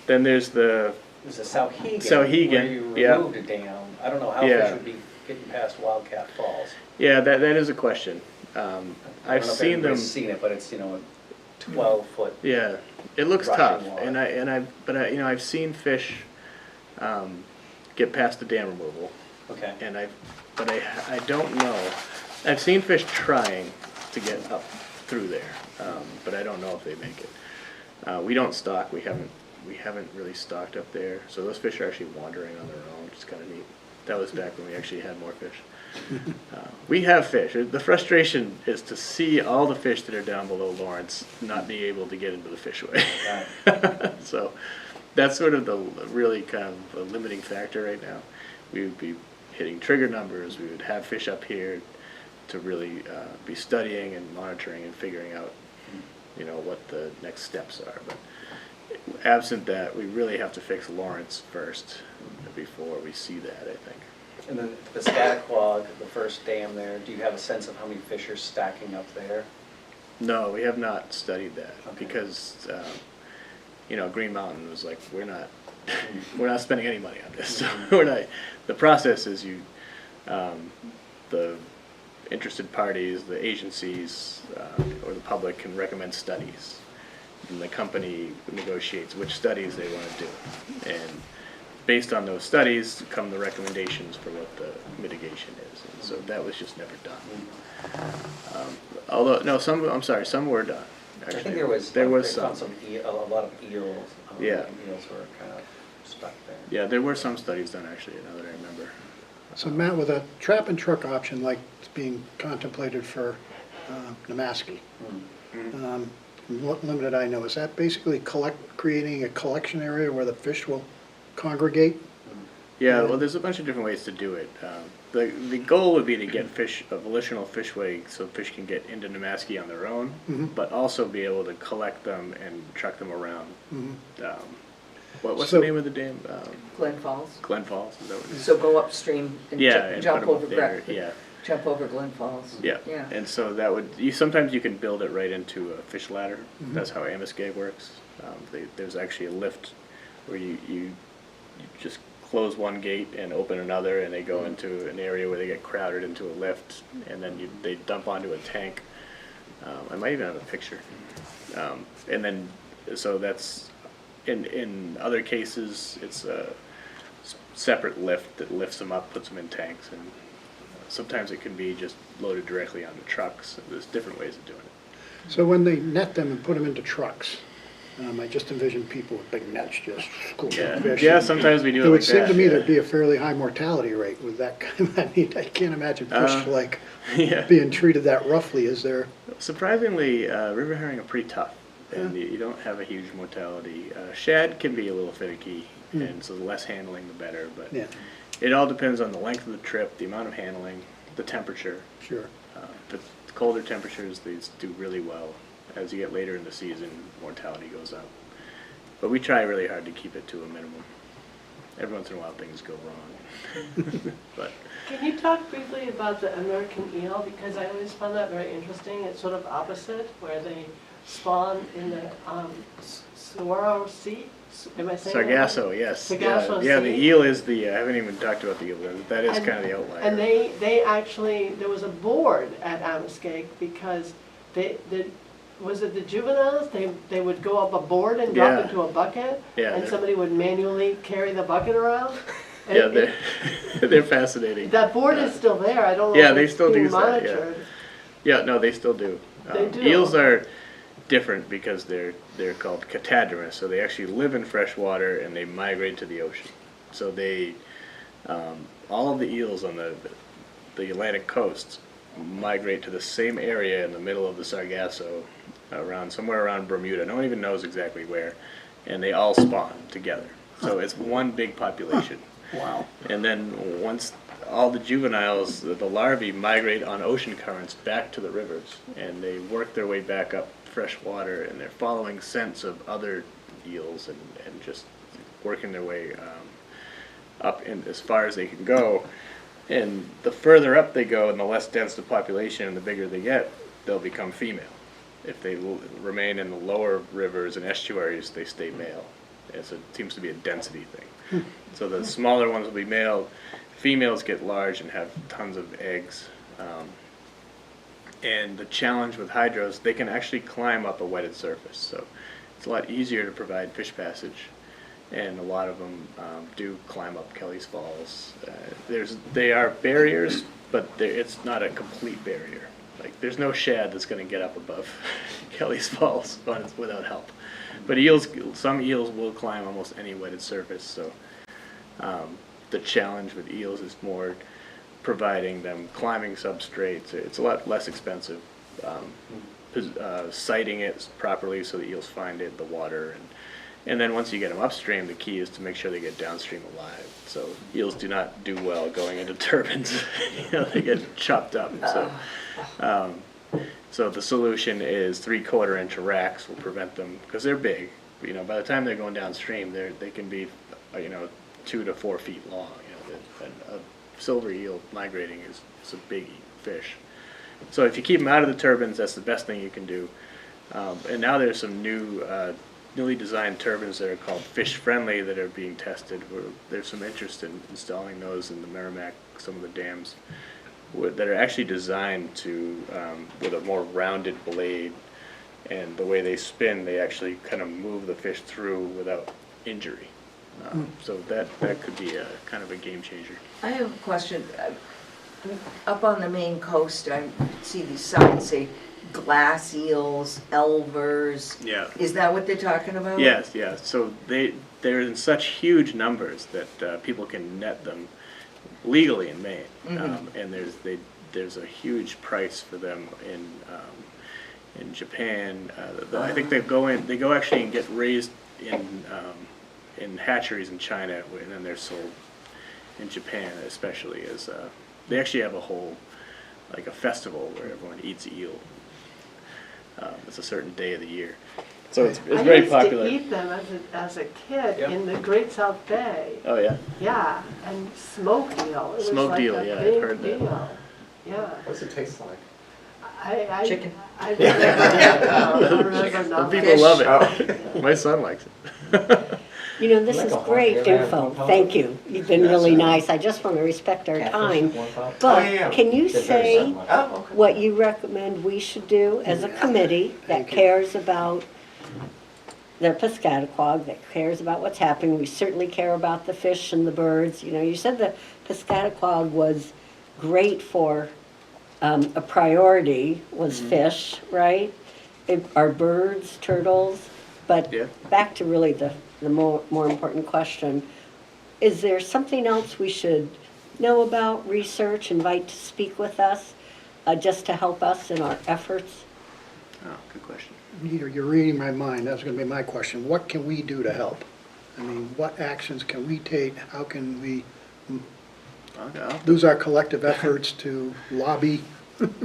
then there's the There's a Sauhegan. Sauhegan, Where you yeah. removed a dam. I don't know how Yeah. fish would be getting past Wildcat Falls. yeah, that is a question. I I've don't know if seen them. anybody's seen it, but it's, a 12-foot. Yeah, it looks Rushing tough, water. but I've seen fish get past the dam removal, Okay. and I don't know. I've seen fish trying to get up through there, but I don't know if they make it. We don't stock. We haven't really stocked up there, so those fish are actually wandering on their own, which is kind of neat. That was back when we actually had more fish. We have fish. The frustration is to see all the fish that are down below Lawrence not be able to get into the fishway. Right. So that's sort of the really kind of a limiting factor right now. We would be hitting trigger numbers, we would have fish up here to really be studying and monitoring and figuring out, you know, what the next steps are. But absent that, we really have to fix Lawrence first before we see that, I think. And then the Scattaquag, the first dam there, do you have a sense of how many fish are stacking up there? No, we have not studied that Okay. because, you know, Green Mountain was like, we're not spending any money on this. So we're not, the process is the interested parties, the agencies, or the public can recommend studies. And the company negotiates which studies they want to do. And based on those studies come the recommendations for what the mitigation is. And so that was just never done. Although, no, some were done. Actually. I think there was they found a lot of eels. Yeah. Eels were kind of stuck there. Yeah, there were some studies done actually, now that I remember. So Matt, with a trap and truck option like it's being contemplated for Namaski, from what limited I know, is that basically creating a collection area where the fish will congregate? Yeah, well, there's a bunch of different ways to do it. The goal would be to get a volitional fishway so fish can get into Namaski on their own, but also be able to collect them and truck them around. What's So- the name of the dam? Glen Falls. Glen Falls, is that what it is? So go upstream and Yeah, and jump put 'em up over there, yeah. jump over Glen Falls. Yeah, Yeah. and so that would, sometimes you can build it right into a fish ladder. That's how Ambuscade works. There's actually a lift where you just close one gate and open another, and they go into an area where they get crowded into a lift, and then they dump onto a tank. I might even have a picture. And then, so that's, in other cases, it's a separate lift that lifts them up, puts them in tanks, and sometimes it can be just loaded directly onto trucks. There's different ways of doing it. So when they net them and put them into trucks, I just envision people with big nets just schooling fish. Yeah, sometimes we do it It would like seem that, to me yeah. there'd be a fairly high mortality rate with that kind of, I mean, I can't imagine fish like Yeah. being treated that roughly. Is there? Surprisingly, river herring are pretty tough, and you don't have a huge mortality. Shad can be a little finicky, and so the less handling the better, but Yeah, it all depends on the length of the trip, the amount of handling, the temperature. sure. But colder temperatures, these do really well. As you get later in the season, mortality goes up. But we try really hard to keep it to a minimum. Every once in a while, things go wrong. But Can you talk briefly about the American eel? Because I always found that very interesting. It's sort of opposite, where they spawn in the Saguaro Sea. Am I saying that right? Sargasso, yes. Sargasso Yeah, the Sea. eel is the, I haven't even talked about the eel, but that is And- kind of the outlier. And they actually, there was a board at Amoskeag because was it the juveniles? They would go up a board and drop Yeah. into a bucket? Yeah, And they're- somebody would manually carry the bucket around? And Yeah, they're fascinating. That board is still there. I don't know Yeah, if they it's still being do that, yeah. monitored. Yeah, no, they still do. They do. Eels are different because they're called catadromous, so they actually live in fresh water and they migrate to the ocean. So they, all of the eels on the Atlantic coast migrate to the same area in the middle of the Sargasso, somewhere around Bermuda. No one even knows exactly where, and they all spawn together. So it's one big population. Wow. And then once all the juveniles, the larvae migrate on ocean currents back to the rivers, and they work their way back up fresh water, and they're following scents of other eels and just working their way up in, as far as they can go. And the further up they go and the less dense the population and the bigger they get, they'll become female. If they remain in the lower rivers and estuaries, they stay male. It seems to be a density thing. So the smaller ones will be male. Females get large and have tons of eggs. And the challenge with hydros, they can actually climb up a wetted surface. So it's a lot easier to provide fish passage. And a lot of them do climb up Kelly's Falls. They are barriers, but it's not a complete barrier. Like there's no shad that's going to get up above Kelly's Falls without help. But some eels will climb almost any wetted surface. So the challenge with eels is more providing them climbing substrates. It's a lot less expensive. Sighting it properly so the eels find it, the water, And then once you get them upstream, the key is to make sure they get downstream alive. So eels do not do well going into turbines. They get chopped up. So the solution is 3/4 inch racks will prevent them, because they're big. By the time they're going downstream, they can be 2 to 4 feet long. A silver eel migrating is a big fish. So if you keep them out of the turbines, that's the best thing you can do. And now there's some newly designed turbines that are called fish friendly that are being tested. There's some interest in installing those in the Merrimack, some of the dams, that are actually designed to with a more rounded blade, and the way they spin, they actually kind of move the fish through without injury. So that could be a kind of a game changer. I have a question. Up on the Maine coast, I see these signs say glass eels, elvers. Yeah. Is that what they're talking about? Yes, yeah. So they're in such huge numbers that people can net them legally in Maine, and there's a huge price for them in Japan. I think they go actually and get raised in hatcheries in China, and then they're sold in Japan, especially as they actually have a whole a festival where everyone eats eel. It's a certain day of the year, so it's very popular. I used to eat them as a kid in the Great South Bay. Oh yeah. Yeah, and smoked eel. It Smoked was like eel, a yeah, I've big heard that. deal. Yeah. What does it taste like? Chicken. I remember Some not. people love it. My son likes it. This is great info. Thank you. You've been really nice. I just want to respect our time. But can you say what you recommend we should do as a committee that cares about the Piscataqua, that cares about what's happening? We certainly care about the fish and the birds. You said the Piscataqua was great for a priority was fish, right? Are birds, turtles? But back to really the more important question, is there something else we should know about, research, invite to speak with us, just to help us in our efforts? Oh, good question. You're reading my mind. That's going to be my question. What can we do to help? I mean, what actions can we take? How can we use our collective efforts to lobby?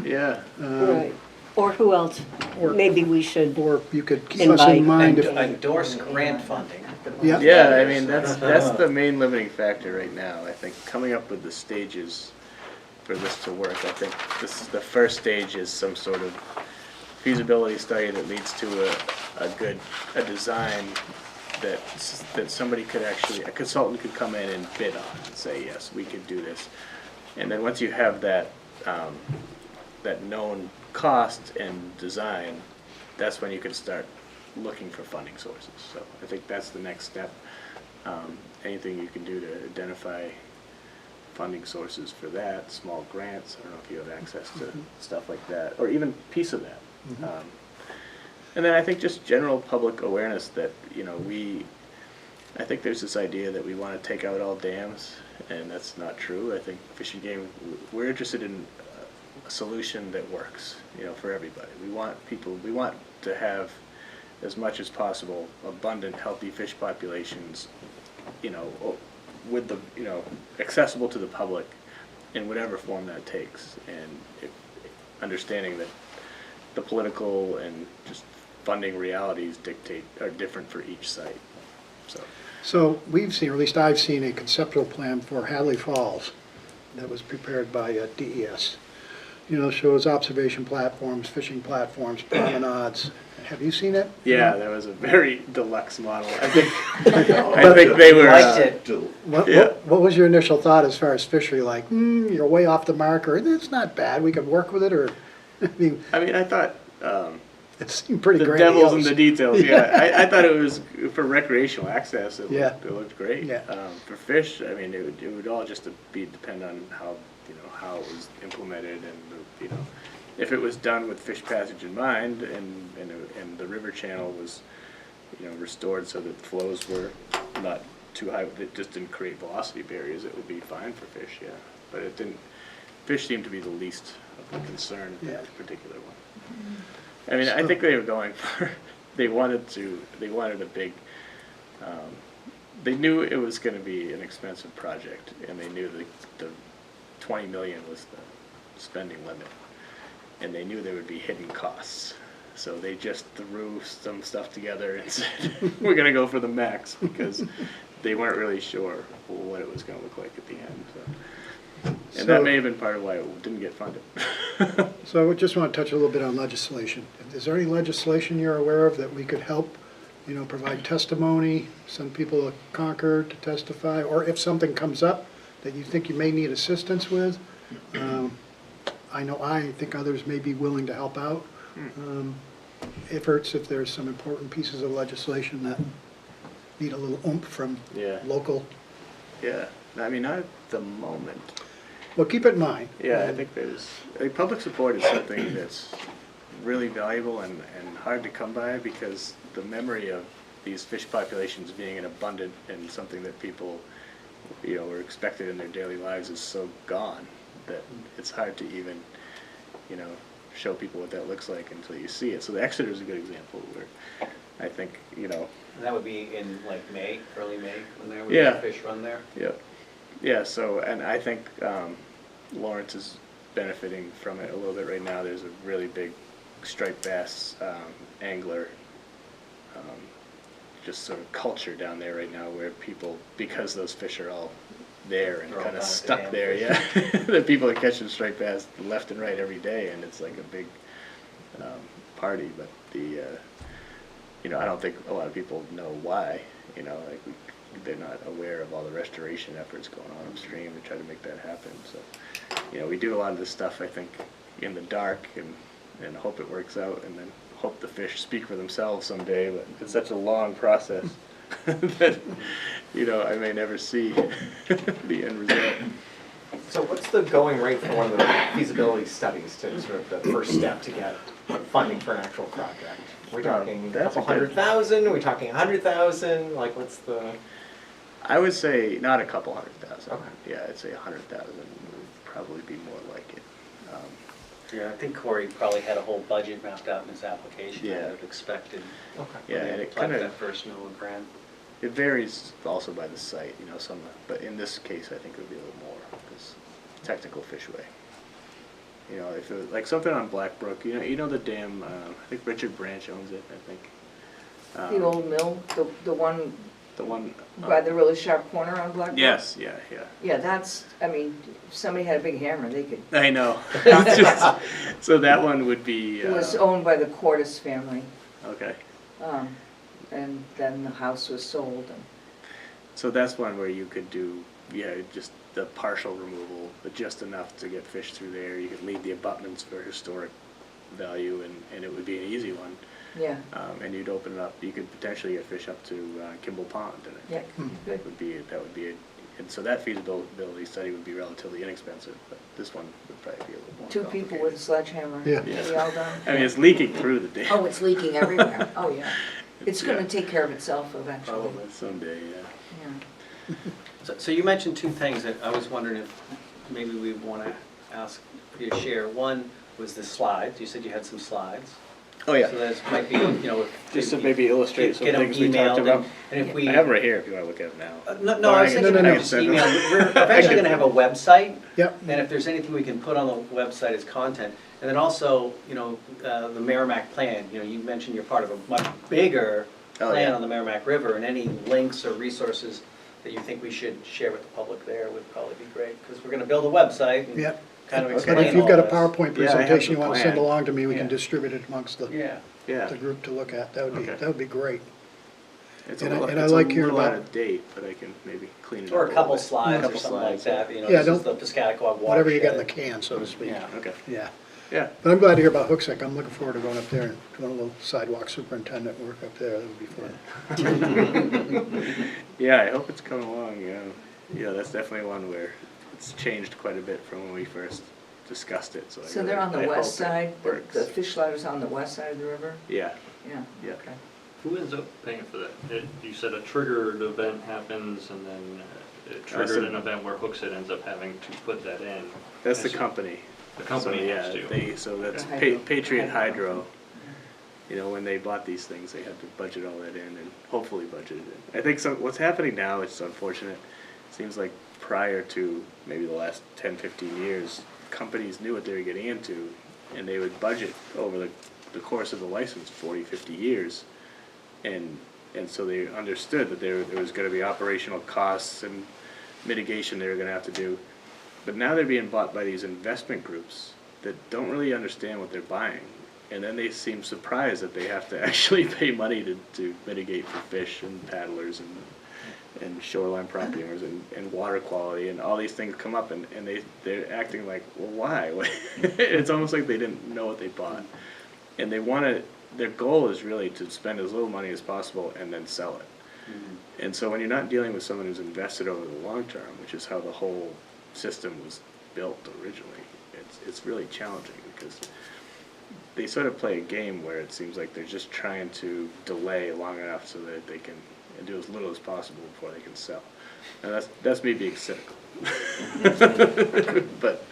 Yeah. Right. Or who else? Maybe we should. Or you could keep us in mind. Endorse grant funding. Yeah. Yeah, I mean, that's the main limiting factor right now. I think coming up with the stages for this to work. I think the first stage is some sort of feasibility study that leads to a design that somebody could actually, a consultant could come in and bid on and say, yes, we could do this. And then once you have that known cost and design, that's when you can start looking for funding sources. So I think that's the next step. Anything you can do to identify funding sources for that, small grants, I don't know if you have access to stuff like that, or even piece of that. And then I think just general public awareness that, I think there's this idea that we want to take out all dams, and that's not true. I think Fish and Game, we're interested in a solution that works, for everybody. We want to have as much as possible abundant, healthy fish populations, with the, accessible to the public in whatever form that takes, and understanding that the political and just funding realities are different for each site. So we've seen, or at least I've seen, a conceptual plan for Hadley Falls that was prepared by DES. Shows observation platforms, fishing platforms, promenades. Have you seen it? Yeah, that was a very deluxe model. I think they were. Liked it. What was your initial thought as far as fishery? Like, you're way off the mark, or it's not bad. We could work with it, or I thought it seemed pretty the grandiose. devil's in the details. Yeah, I thought it was for recreational access. It looked great. Yeah. For fish, it would all just depend on how it was implemented, and if it was done with fish passage in mind, and the river channel was restored so that flows were not too high, it just didn't create velocity barriers, it would be fine for fish. Yeah, but it didn't. Fish seemed to be the least of the concern in that particular one. I think they were going for they wanted a big They knew it was gonna be an expensive project, and they knew the 20 million was the spending limit. And they knew there would be hidden costs. So they just threw some stuff together and said, we're gonna go for the max, because they weren't really sure what it was gonna look like at the end, so. And that may have been part of why it didn't get funded. So I just want to touch a little bit on legislation. Is there any legislation you're aware of that we could help, provide testimony, send people to Concord to testify, or if something comes up that you think you may need assistance with? I think others may be willing to help out. If there's some important pieces of legislation that need a little oomph from Yeah. local. Yeah, I mean, not at the moment. Well, keep it in mind. Yeah, I think public support is something that's really valuable and hard to come by, because the memory of these fish populations being an abundant and something that people, were expected in their daily lives is so gone that it's hard to even, show people what that looks like until you see it. So the Exeter is a good example where I think, And that would be in like May, early May, when there would be Yeah. a fish run there? Yeah, so, and I think Lawrence is benefiting from it a little bit right now. There's a really big striped bass angler just sort of culture down there right now, where people, because those fish are all there and They're all kind of back stuck damn there, fish. yeah. That people are catching striped bass left and right every day, and it's like a big party, but I don't think a lot of people know why, they're not aware of all the restoration efforts going on upstream to try to make that happen, so, we do a lot of this stuff, I think, in the dark, and hope it works out, and then hope the fish speak for themselves someday, but it's such a long process that, I may never see the end result. So what's the going rate for one of the feasibility studies to sort of the first step to get funding for an actual project? Are we talking a That's couple a good- 100,000? Are we talking 100,000? Like, what's the? I would say not a couple 100,000. Okay. Yeah, I'd say 100,000 would probably be more like it. Yeah, I think Corey probably had a whole budget mapped out in his application, I Yeah. would have expected. Okay. Yeah, when they and it applied kind for of, that first NOAA grant. it varies also by the site, but in this case, I think it would be a little more, because technical fishway. If it was like something on Blackbrook, the dam, I think Richard Branch owns it, I think. The old mill, the one The one. by the really sharp corner on Blackbrook? Yes, yeah. Yeah, that's, if somebody had a big hammer, they could. I know. So that one would be. It was owned by the Cordes family, Okay. and then the house was sold, and So that's one where you could do, just the partial removal, but just enough to get fish through there. You could leave the abutments for historic value, and it would be an easy one. yeah, And you'd open it up, you could potentially get fish up to Kimball Pond, and I yeah, think good. that would be, and so that feasibility study would be relatively inexpensive, but this one would probably be a little more Two people complicated. with a sledgehammer, Yeah. be all done. I mean, it's leaking through the dam. Oh, it's leaking everywhere, oh, yeah. It's Yeah. gonna take care of itself eventually. Probably someday, yeah. Yeah. So you mentioned two things that I was wondering if maybe we want to ask you to share. One was the slides, you said you had some slides. Oh, yeah. So that might be, if. Just to maybe illustrate some get them things we talked emailed, about. and if we. I have them right here if you want to look at them now. No, I was Or thinking can- I about can just send email. them. We're eventually gonna have a website, Yep. and if there's anything we can put on the website as content. And then also, the Merrimack plan, you mentioned you're part of a much bigger Oh, plan yeah. on the Merrimack River, and any links or resources that you think we should share with the public there would probably be great, because we're gonna build a website and Yep. kind of Okay. explain But all if you've got a this. PowerPoint Yeah, I have presentation you the want to send plan. along to me, we can Yeah. distribute it amongst the Yeah. Yeah. group to look at. That Okay. would be great. It's And a I- little, and I it's like a hearing little out about- of date, but I can maybe clean it up. Or a little couple bit. slides or Couple something like slides, that, Yeah, this is the Piscataqua watershed. Whatever you got in the can, so to speak. Yeah. Okay, Yeah. yeah. But I'm glad to hear about Hooksett. I'm looking forward to going up there and doing a little sidewalk superintendent work up there. That would be fun. Yeah, I hope it's coming along, Yeah, that's definitely one where it's changed quite a bit from when we first discussed it, so I So they're on I the hope west it side, works. the fish ladder's on the west side of the river? Yeah, Yeah, yeah. okay. Who ends up paying for that? You said a triggered event happens and then it triggered an event where Hooksett ends up having to put that in. That's the And so company. The company So, has yeah, to. so that's Okay. Patriot Hydro. when they bought these things, they had to budget all that in and hopefully budget it in. I think what's happening now, it's unfortunate, it seems like prior to maybe the last 10, 15 years, companies knew what they were getting into, and they would budget over the course of the license, 40, 50 years, and so they understood that there was gonna be operational costs and mitigation they were gonna have to do. But now they're being bought by these investment groups that don't really understand what they're buying. And then they seem surprised that they have to actually pay money to mitigate for fish and paddlers and shoreline property owners and water quality, and all these things come up, and they're acting like, well, why? It's almost like they didn't know what they bought. And their goal is really to spend as little money as possible and then sell it. And so when you're not dealing with someone who's invested over the long term, which is how the whole system was built originally, it's really challenging, because they sort of play a game where it seems like they're just trying to delay long enough so that they can do as little as possible before they can sell. And that's me being cynical. But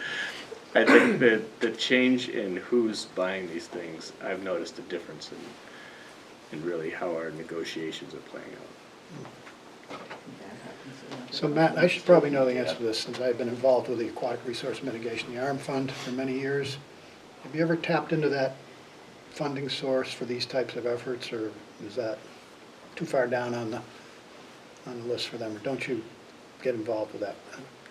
I think that the change in who's buying these things, I've noticed a difference in really how our negotiations are playing out. So Matt, I should probably know the answer to this, since I've been involved with the Aquatic Resource Mitigation, the ARM Fund, for many years. Have you ever tapped into that funding source for these types of efforts, or is that too far down on the list for them, or don't you get involved with that?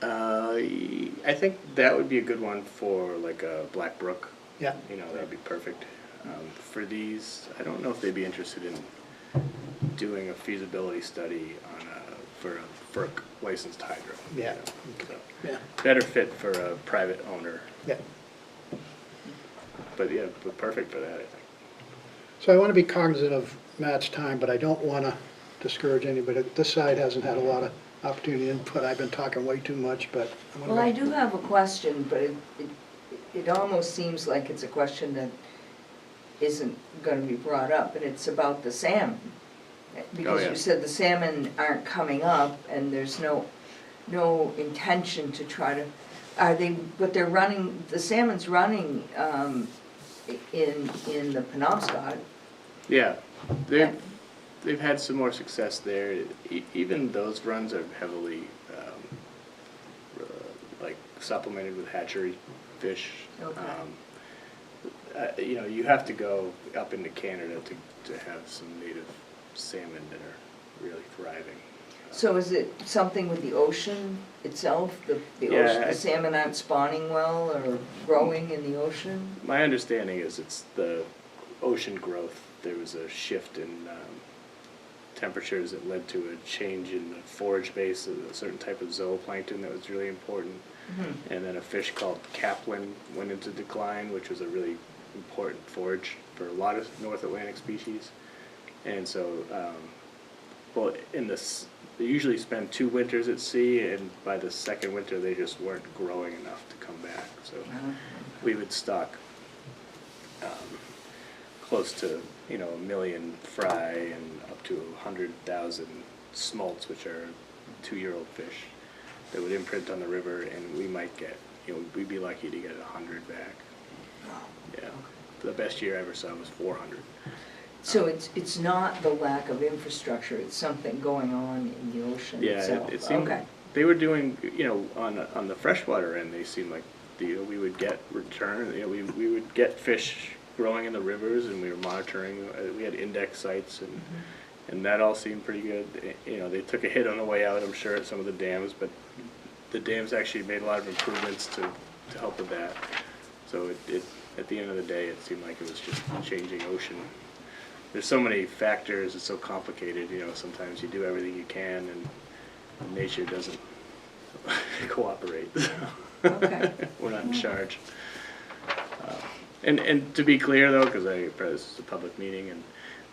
I think that would be a good one for like a Black Brook. Yeah. That'd be perfect. For these, I don't know if they'd be interested in doing a feasibility study for a FERC licensed hydro. Yeah. So Yeah. better fit for a private owner. Yeah. But yeah, but perfect for that, I think. So I want to be cognizant of Matt's time, but I don't want to discourage anybody. This side hasn't had a lot of opportunity to input. I've been talking way too much, but I want to Well, I do have a question, but it almost seems like it's a question that isn't going to be brought up, and it's about the salmon. Because yeah. you said the salmon aren't coming up, and there's no intention to try to, but they're running, the salmon's running in the Penobscot. Yeah, they've had some more success there. Even those runs are heavily like supplemented with hatchery fish. Okay. You have to go up into Canada to have some native salmon that are really thriving. So is it something with the ocean itself? The Yeah, ocean, the salmon aren't spawning well or growing in the ocean? My understanding is it's the ocean growth. There was a shift in temperatures that led to a change in the forage base of a certain type of zooplankton that was really important. Mm-hmm. And then a fish called Kaplan went into decline, which was a really important forage for a lot of North Atlantic species. And so, they usually spend 2 winters at sea, and by the second winter they just weren't growing enough to come back. So we would stock close to 1 million fry and up to 100,000 smolts, which are 2-year-old fish that would imprint on the river, and we might get, we'd be lucky to get 100 back. Yeah, the best year I ever saw was 400. So it's not the lack of infrastructure, it's something going on in the ocean itself? Yeah, it seemed, okay. They were doing, on the freshwater end, they seemed like, we would get return, we would get fish growing in the rivers, and we were monitoring, we had index sites, and that all seemed pretty good. They took a hit on the way out, I'm sure, at some of the dams, but the dams actually made a lot of improvements to help with that. So at the end of the day, it seemed like it was just changing ocean. There's so many factors, it's so complicated, sometimes you do everything you can and nature doesn't cooperate. Okay. We're not in charge. And to be clear though, because this is a public meeting and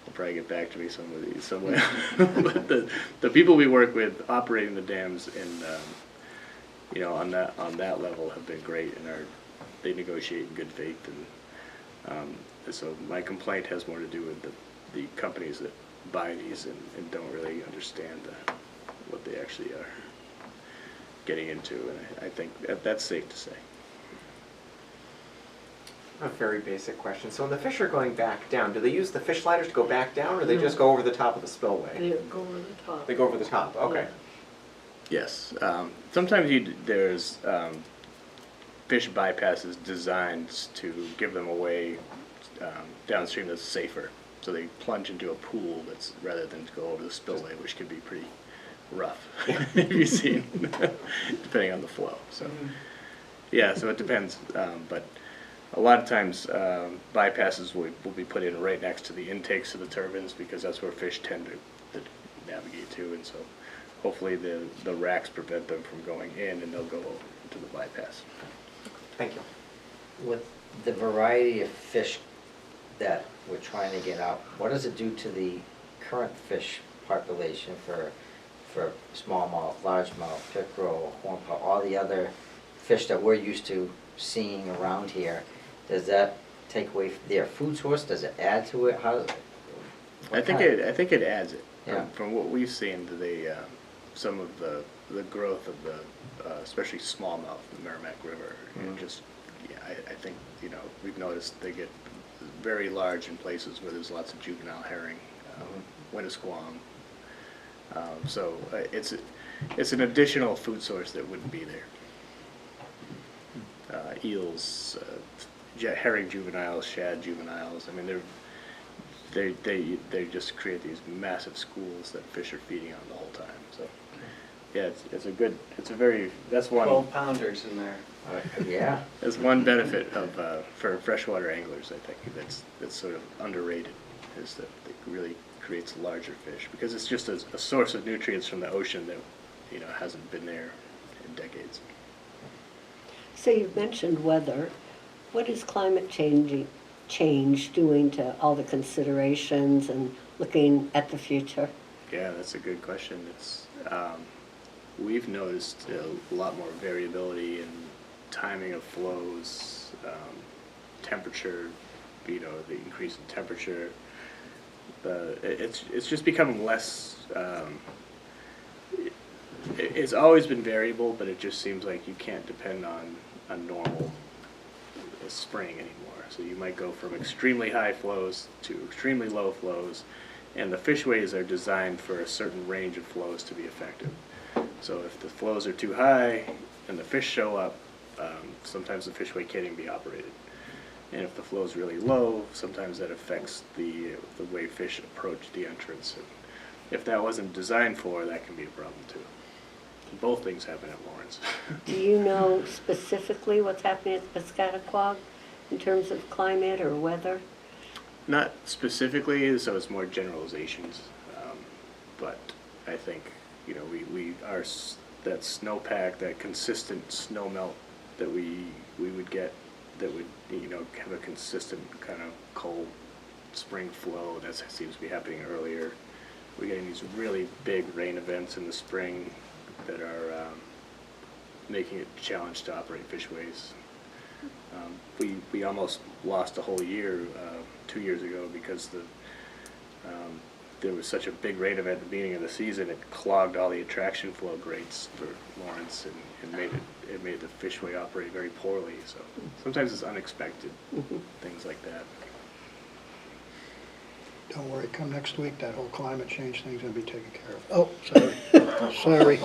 they'll probably get back to me somewhere. But the people we work with operating the dams and on that level have been great, and they negotiate in good faith, and so my complaint has more to do with the companies that buy these and don't really understand what they actually are getting into, and I think that's safe to say. A very basic question. So when the fish are going back down, do they use the fish sliders to go back down, or they just go over the top of the spillway? They go over the top. They go over the top, okay. Yes. Sometimes there's fish bypasses designed to give them a way downstream that's safer. So they plunge into a pool that's rather than to go over the spillway, which can be pretty rough, if you've seen, depending on the flow. So yeah, so it depends. But a lot of times bypasses will be put in right next to the intakes of the turbines because that's where fish tend to navigate to, and so hopefully the racks prevent them from going in and they'll go to the bypass. Thank you. With the variety of fish that we're trying to get out, what does it do to the current fish population for smallmouth, largemouth, pickerel, hornpout, all the other fish that we're used to seeing around here? Does that take away their food source? Does it add to it? How does it? I think it adds it. Yeah. From what we've seen, some of the growth of the especially smallmouth in the Merrimack River, and just I think we've noticed they get very large in places where there's lots of juvenile herring, Winnisquam. So it's an additional food source that wouldn't be there. Eels, herring juveniles, shad juveniles. I mean, they just create these massive schools that fish are feeding on the whole time. So yeah, that's one 12-pounders in there. Yeah. That's one benefit of for freshwater anglers. I think that's sort of underrated, is that it really creates larger fish because it's just a source of nutrients from the ocean that hasn't been there in decades. So you've mentioned weather. What is climate change doing to all the considerations and looking at the future? Yeah, that's a good question. It's we've noticed a lot more variability in timing of flows, temperature. The increase in temperature. It's just becoming less. It's always been variable, but it just seems like you can't depend on a normal spring anymore. So you might go from extremely high flows to extremely low flows, and the fishways are designed for a certain range of flows to be effective. So if the flows are too high and the fish show up, sometimes the fishway can't even be operated. And if the flow is really low, sometimes that affects the way fish approach the entrance. And if that wasn't designed for, that can be a problem too. Both things happen at Lawrence. Do you know specifically what's happening at Piscataquag in terms of climate or weather? Not specifically, so it's more generalizations. But I think we are that snowpack, that consistent snow melt that we would get, that would have a consistent kind of cold spring flow. That seems to be happening earlier. We're getting these really big rain events in the spring that are making it a challenge to operate fishways. We almost lost a whole year 2 years ago because there was such a big rain event at the beginning of the season. It clogged all the attraction flow grates for Lawrence and made the fishway operate very poorly. So sometimes it's unexpected things like that. Don't worry, come next week, that whole climate change thing's gonna be taken care of. Oh, sorry. Sorry,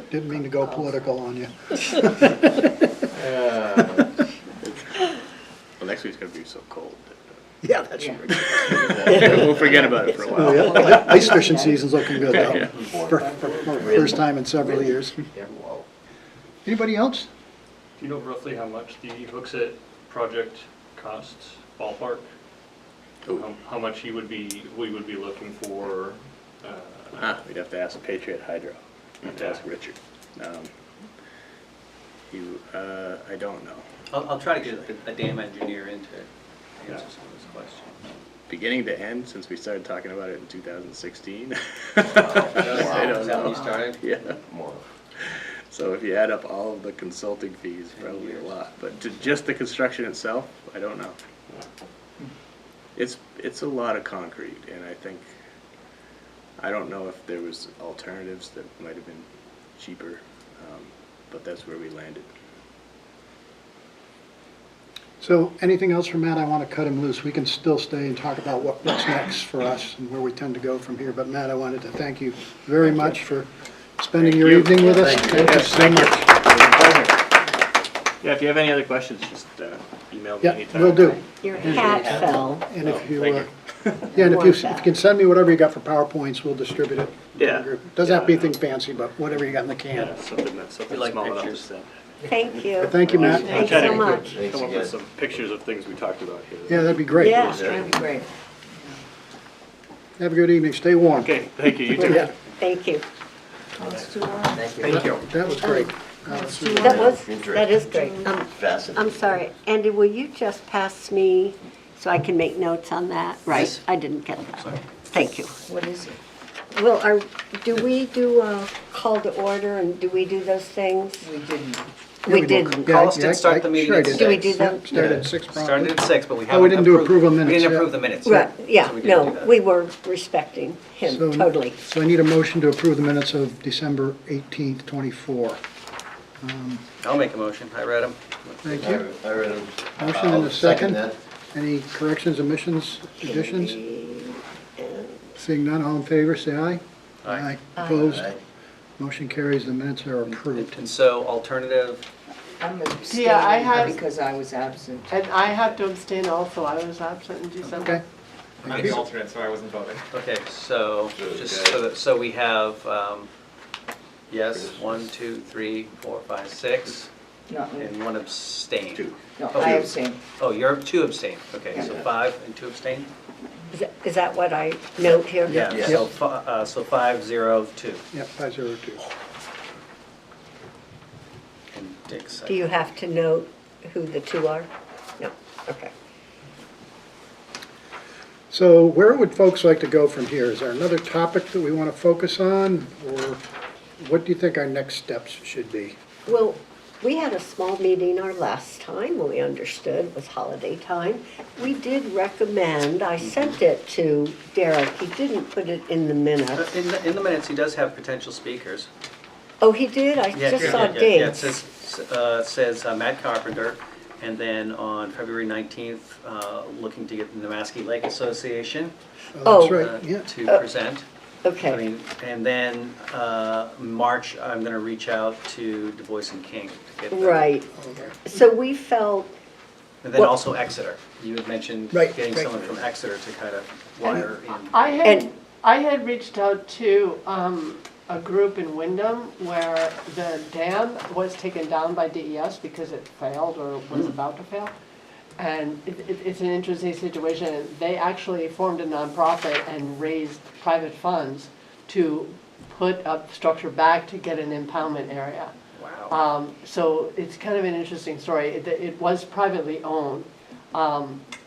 didn't mean to go political on you. Well, next week's going to be so cold. Yeah, that's Yeah. We'll forget about it for a Oh, while. yeah. Ice fishing season's looking good Yeah. though, for first time in several years. Anybody else? Do you know roughly how much the Hooksett project costs, ballpark? How much we would be looking for? We'd have to ask Patriot Hydro. We'd have to ask Richard. I don't know. I'll try to get a dam engineer in to answer some of those questions. Beginning to end, since we started talking about it in 2016. Is that when you started? Yeah. So if you add up all of the consulting fees, probably a lot. But just the construction itself, I don't know. It's a lot of concrete, and I don't know if there was alternatives that might have been cheaper, but that's where we landed. So anything else from Matt? I want to cut him loose. We can still stay and talk about what's next for us and where we tend to go from here. But Matt, I wanted to thank you very much for spending your evening with us. Thank you so much. Yeah, if you have any other questions, just email me Yeah, anytime. will do. Your hat fell. And if you, Thank yeah, and if you Want that. can send me whatever you got for PowerPoints, we'll distribute it. Yeah. Doesn't have to be anything fancy, but whatever you got in the can. Yeah, something like small enough to pictures. send. Thank you. Thank you, Matt. Thanks Try to so much. Thanks Come up again. with some pictures of things we talked about here. Yeah, that'd be great. Yeah. That'd be great. Have a good evening. Stay warm. Okay, thank you, you too. Yeah, Thank you. It's too long. Thank you. that was great. That is great. Fascinating. I'm sorry, Andy, will you just pass me so I can make notes on that? Right, I didn't get that. Thank you. What is it? Well, do we do a call to order and do we do those things? We didn't. We didn't. Yeah, Call us yeah, did start the meeting sure I at did. Do we do Yeah, that? Started at 6 promptly. Started at 6, but we Oh, haven't we didn't do approved- approval minutes We didn't yet. approve the minutes. Right, yeah, So we didn't do no, that. we were respecting So- him totally. So I need a motion to approve the minutes of December 18th, 24. I'll make a motion, I read them. Thank you. I read them. Motion and I'll a second. that. Any corrections, omissions, additions? Seeing none, all in favor, say aye. Aye. Opposed? Aye. Motion carries, the minutes are approved. And so alternative, I'm Yeah, I had- abstaining because I was absent. And I have to abstain also, I was absent in December. Okay. I'm the alternate, so I wasn't voting. okay, so, just Okay. so we have, yes, 1, 2, 3, 4, 5, 6, Not me. and 1 abstain. Two. No, Oh, I two. abstain. Oh, you're 2 abstain, okay, so Yeah. 5 and 2 abstain? Is that what I note here? Yeah, Yeah. so 5, 0, 2. Yep, 502. And Dick Do you second. have to note who the two are? No, okay. So where would folks like to go from here? Is there another topic that we want to focus on? Or what do you think our next steps should be? Well, we had a small meeting our last time, we understood it was holiday time. We did recommend, I sent it to Derek, he didn't put it in the minutes. In the minutes, he does have potential speakers. Oh, he did? I Yeah, just yeah, saw yeah, yeah. It dates. says Matt Carpenter, and then on February 19th, looking to get the Namaski Lake Association Oh, Oh. that's right, yeah. to present. I Okay, mean, and then March, I'm going to reach out to Du Bois and King to get them. right. So we felt, And then Well- also Exeter. You had mentioned Right, getting right. someone from Exeter to kind of wire in. I had reached out to a group in Wyndham where the dam was taken down by DES because it failed or was about to fail. And it's an interesting situation. They actually formed a nonprofit and raised private funds to put a structure back to get an impoundment area. Wow. So it's kind of an interesting story. It was privately owned,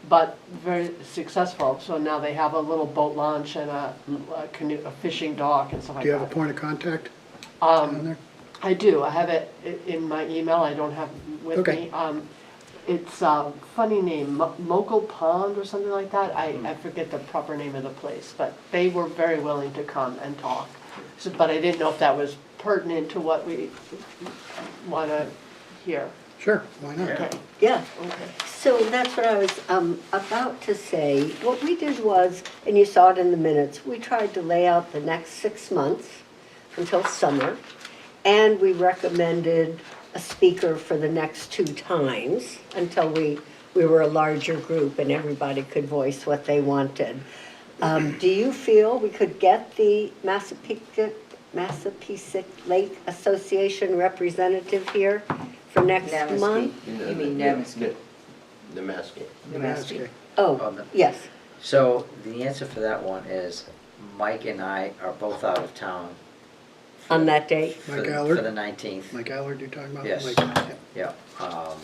but very successful. So now they have a little boat launch and a canoe, a fishing dock and stuff like Do you have a that. point of contact on there? I do. I have it in my email. I don't have it with Okay. me. It's a funny name, Mokel Pond or something like that. I forget the proper name of the place, but they were very willing to come and talk. So, but I didn't know if that was pertinent to what we want to hear. Sure, why not? Yeah. yeah. Okay. So that's what I was about to say. What we did was, and you saw it in the minutes, we tried to lay out the next 6 months until summer, and we recommended a speaker for the next 2 times until we were a larger group and everybody could voice what they wanted. Do you feel we could get the Massapequa Lake Association representative here for next Namaski. month? You mean Namaski? Namaski. Namaski. Oh, yes. So the answer for that one is Mike and I are both out of town. On that date? For Mike the- Allard? For the 19th. Mike Allard, you're talking about? Yes. Mike, yeah. Yeah.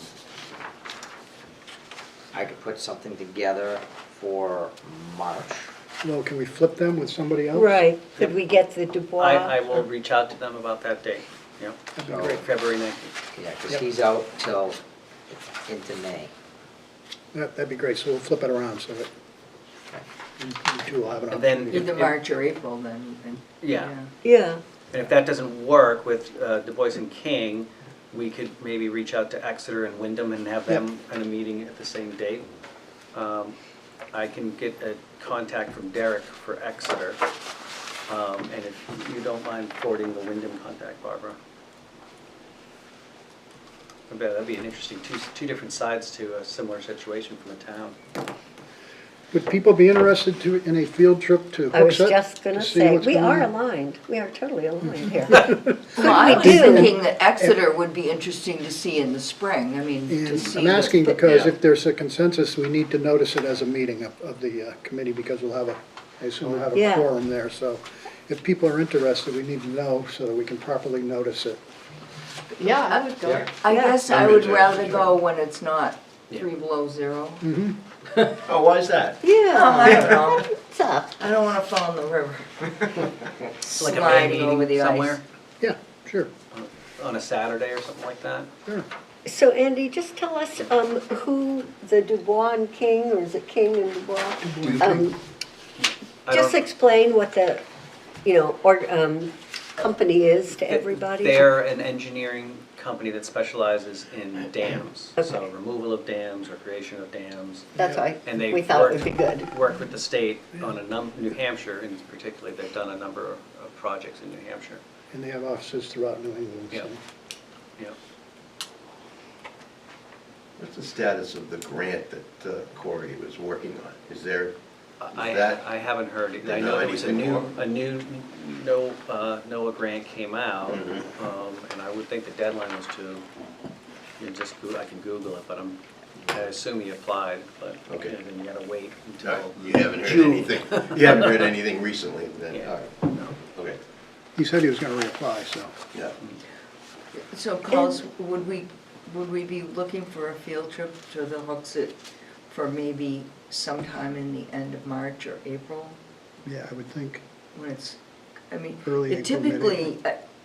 I could put something together for March. Well, can we flip them with somebody else? Right. Could we get the Dubois? I will reach out to them about that date. Yeah, That'd be So- great. February 19th. Yeah, because Yep. he's out till into May. That'd be great, so we'll flip it around so that you two will have an And then opportunity. Either March or April then. Yeah. Yeah. And if that doesn't work with Du Bois and King, we could maybe reach out to Exeter and Wyndham and have them in a meeting at the same date. I can get a contact from Derek for Exeter, and if you don't mind forwarding the Wyndham contact, Barbara. I bet that'd be an interesting, two different sides to a similar situation from the town. Would people be interested in a field trip to I was Hooksett? just gonna to see say, what's we going are on? aligned, we are totally aligned here. Well, I was do. thinking that Exeter would be interesting to see in the spring, I mean, to And see. I'm asking the- because Yeah. if there's a consensus, we need to notice it as a meeting of the committee, because we'll have I assume we'll have a Yeah. quorum there, so if people are interested, we need to know so that we can properly notice it. Yeah, I would go. I Yeah. guess I I'm would good, rather sure. go when it's not Yeah. 3 below 0. Oh, why is that? I Yeah, don't know, what's up? I don't wanna fall in the river. Like a May Sliding over meeting the ice. somewhere Yeah, sure, on a Saturday or something like that. sure. So Andy, just tell us, who the Dubois and King, or is it King and Dubois? I Just don't- explain what the, company is to everybody. They're an engineering company that specializes in dams, so Okay. removal of dams or creation of dams. That's why And they we thought it would be good. Worked with the state on New Hampshire in particular, they've done a number of projects in New Hampshire. And they have offices throughout New England, so. Yeah. Yeah. What's the status of the grant that Corey was working on? Is there, I that- haven't heard, Do you I know know there was anything more? a new NOAA grant came out, Mhm. and I would think the deadline was to, I can Google it, but I assume he applied, but Okay. then you gotta wait all right, until you haven't heard June. anything? You haven't heard anything recently then? Yeah. All right, No. okay, He said he was gonna reapply, so. yeah. So Carlos, would we be looking for a field trip to the Hooksett for maybe sometime in the end of March or April? Yeah, I would think. When it's, I mean, Early it April, typically,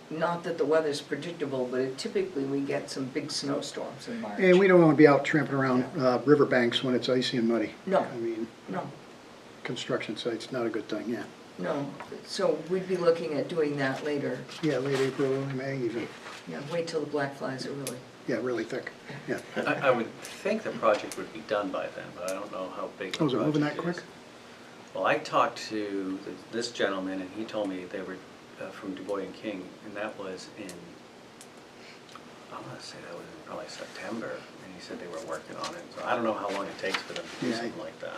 not that the weather's predictable, but it typically we get some big snowstorms in March. And we don't wanna be out tramping around riverbanks when it's icy and muddy. No. I mean, No, construction sites, not a good thing, yeah. no, so we'd be looking at doing that later. Yeah, late April, early May even. Yeah, wait till the black flies are really. Yeah, really thick, yeah. I would think the project would be done by then, but I don't know how big the Oh, is it moving that project quick? is. Well, I talked to this gentleman, and he told me they were from Du Bois and King, and that was in, I'm gonna say that was in probably September, and he said they were working on it. So I don't know how long it takes for them to do Yeah, something like that.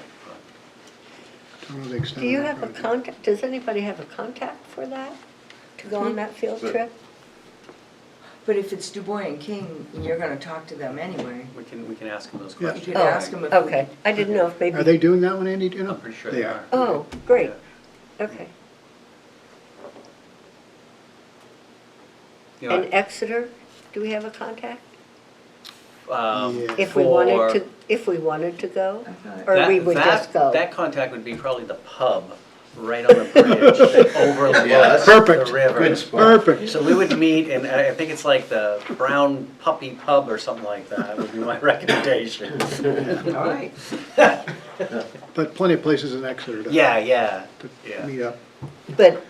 Don't know the extent Do you of that have a project. contact, does anybody have a contact for that? To go on that field But- trip? But if it's Du Bois and King, you're gonna talk to them anyway. We can ask him those Yeah. You questions. could ask them if. we- Okay, I didn't know if maybe. Are they doing that one, Andy, do you know? I'm pretty sure they are. Oh, great, okay. You know, And Exeter, do we have a contact? Yeah. If we wanted to go? I thought- Or we would just go? That contact would be probably the pub right on the bridge that Yeah, overlooks that's Perfect. the river. Good spot. Perfect. So we would meet, and I think it's like the Brown Puppy Pub or something like that would be my recommendation. All right. But plenty of places in Exeter to Yeah, to meet up. But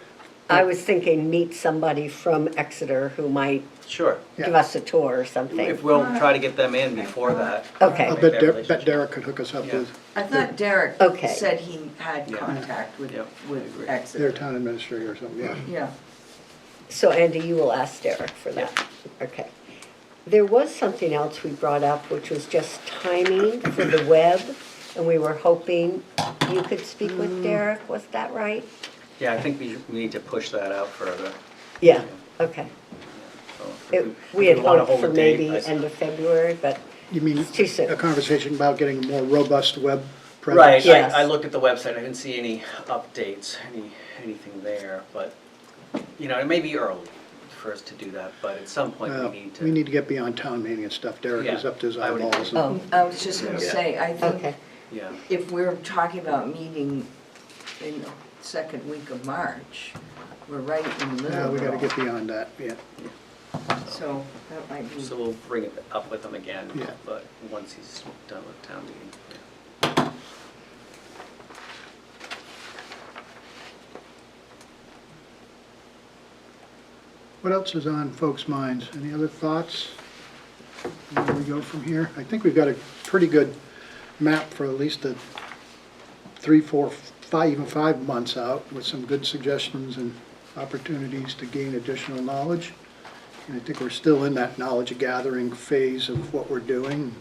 I was thinking, meet somebody from Exeter who might sure. Yeah. give us a tour or something. If we'll try to get them in before that. Okay. I'll make bet that Bet relationship. Derek could hook us up Yeah. with I thought Derek Okay. said he had Yeah. contact with, Yeah. with their Exeter. town administrator or something, yeah. Yeah. So Andy, you will ask Derek for that? Okay. There was something else we brought up, which was just timing for the web, and we were hoping you could speak with Derek, was that right? Yeah, I think we need to push that out further. Yeah, okay. So if We had wanna hoped hold for a date, maybe I- end of February, but You mean It's too soon. a conversation about getting a more robust web presence? Right, Yes. I looked at the website, I didn't see any updates, anything there, but, you know, it may be early for us to do that, but at some point Well, we need to. get beyond town meeting and stuff. Derek is Yeah, up to his I would eyeballs. agree. and- Oh, I was just gonna Yeah. say, I think okay. Yeah, if we're talking about meeting in the second week of March, we're right in the middle Yeah, of we it gotta all. get beyond that, yeah. So that might be. so we'll bring it up with him again, Yeah. but once he's done with town meeting. What else is on folks' minds? Any other thoughts? we go from here? I think we've got a pretty good map for at least the 3, 4, 5, even 5 months out with some good suggestions and opportunities to gain additional knowledge. And I think we're still in that knowledge gathering phase of what we're doing.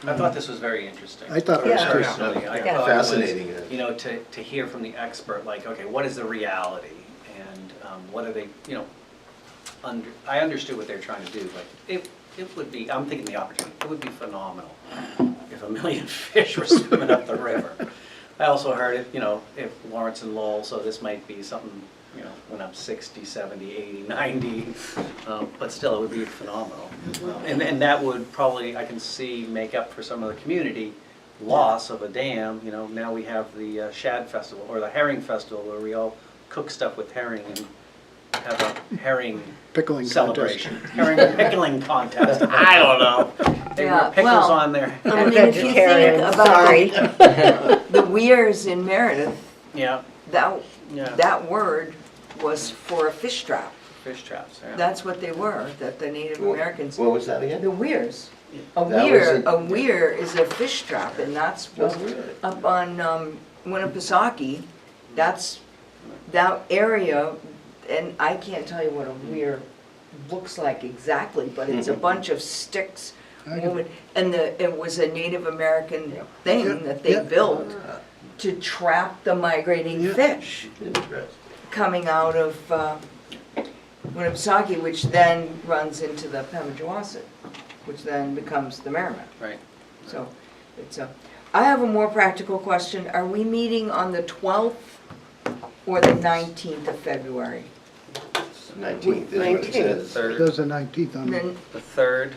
I thought this was very interesting. I thought it was Yeah. too. Personally, I Yeah. thought it was, Fascinating. you know, to hear from the expert, like, okay, what is the reality? And what are they, you know, I understood what they're trying to do, but it would be, I'm thinking the opportunity, it would be phenomenal if 1 million fish were swimming up the river. I also heard it, you know, if Lawrence and Lowell, so this might be something, you know, when I'm 60, 70, 80, 90, but still, it would be phenomenal. And that would probably, I can see, make up for some of the community loss of a dam. You know, now we have the Shad Festival, or the Herring Festival, where we all cook stuff with herring and have a herring Pickling celebration. Herring pickling contest, I don't know. They Yeah, were pickles well, on there. I I'm mean, if you think vegetarian, about sorry. the weirs in Meredith, Yeah, that, yeah, that word was for a fish trap. fish traps, yeah. That's what they were, that the Native Americans, What was that again? the weirs. A That weir, was a weir is a fish trap, and that's Oh, what, really? up on Winnipesaukee, that's, that area, and I can't tell you what a weir looks like exactly, but it's a bunch of sticks I can- woven, and it was a Native American Yeah, thing that they yeah. built to trap the migrating Yeah. fish Interesting. coming out of Winnipesaukee, which then runs into the Pemigewasset, which then becomes the Merrimack. Right. So it's a, I have a more practical question. Are we meeting on the 12th or the 19th of February? 19th is what it 19th. says. It Third, does the 19th on And the, then the third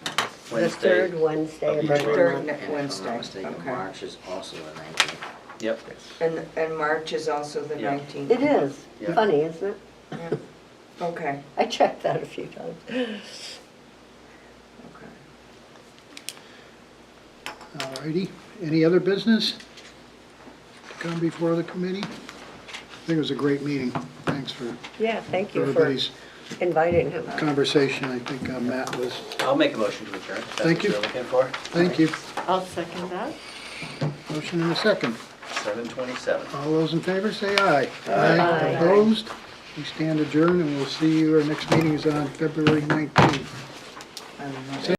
The Wednesday. third Wednesday of Each every month. third month. next And if I'm Wednesday. not mistaken, Okay. March is also the 19th. Yep. And March is also the Yeah. 19th? It is. Yeah. Funny, isn't it? Yeah. Okay, I checked that a few times. okay. alrighty. Any other business to come before the committee? I think it was a great meeting. Thanks for Yeah, thank you for everybody's inviting him. conversation. I think Matt was, I'll make a motion to adjourn. if that's Thank what you. you're looking for. thank you. I'll second that. Motion and a second. 7:27. All those in favor, say aye. Aye. Opposed? We stand adjourned, and we'll see you, our next meeting is on February 19th. I don't know.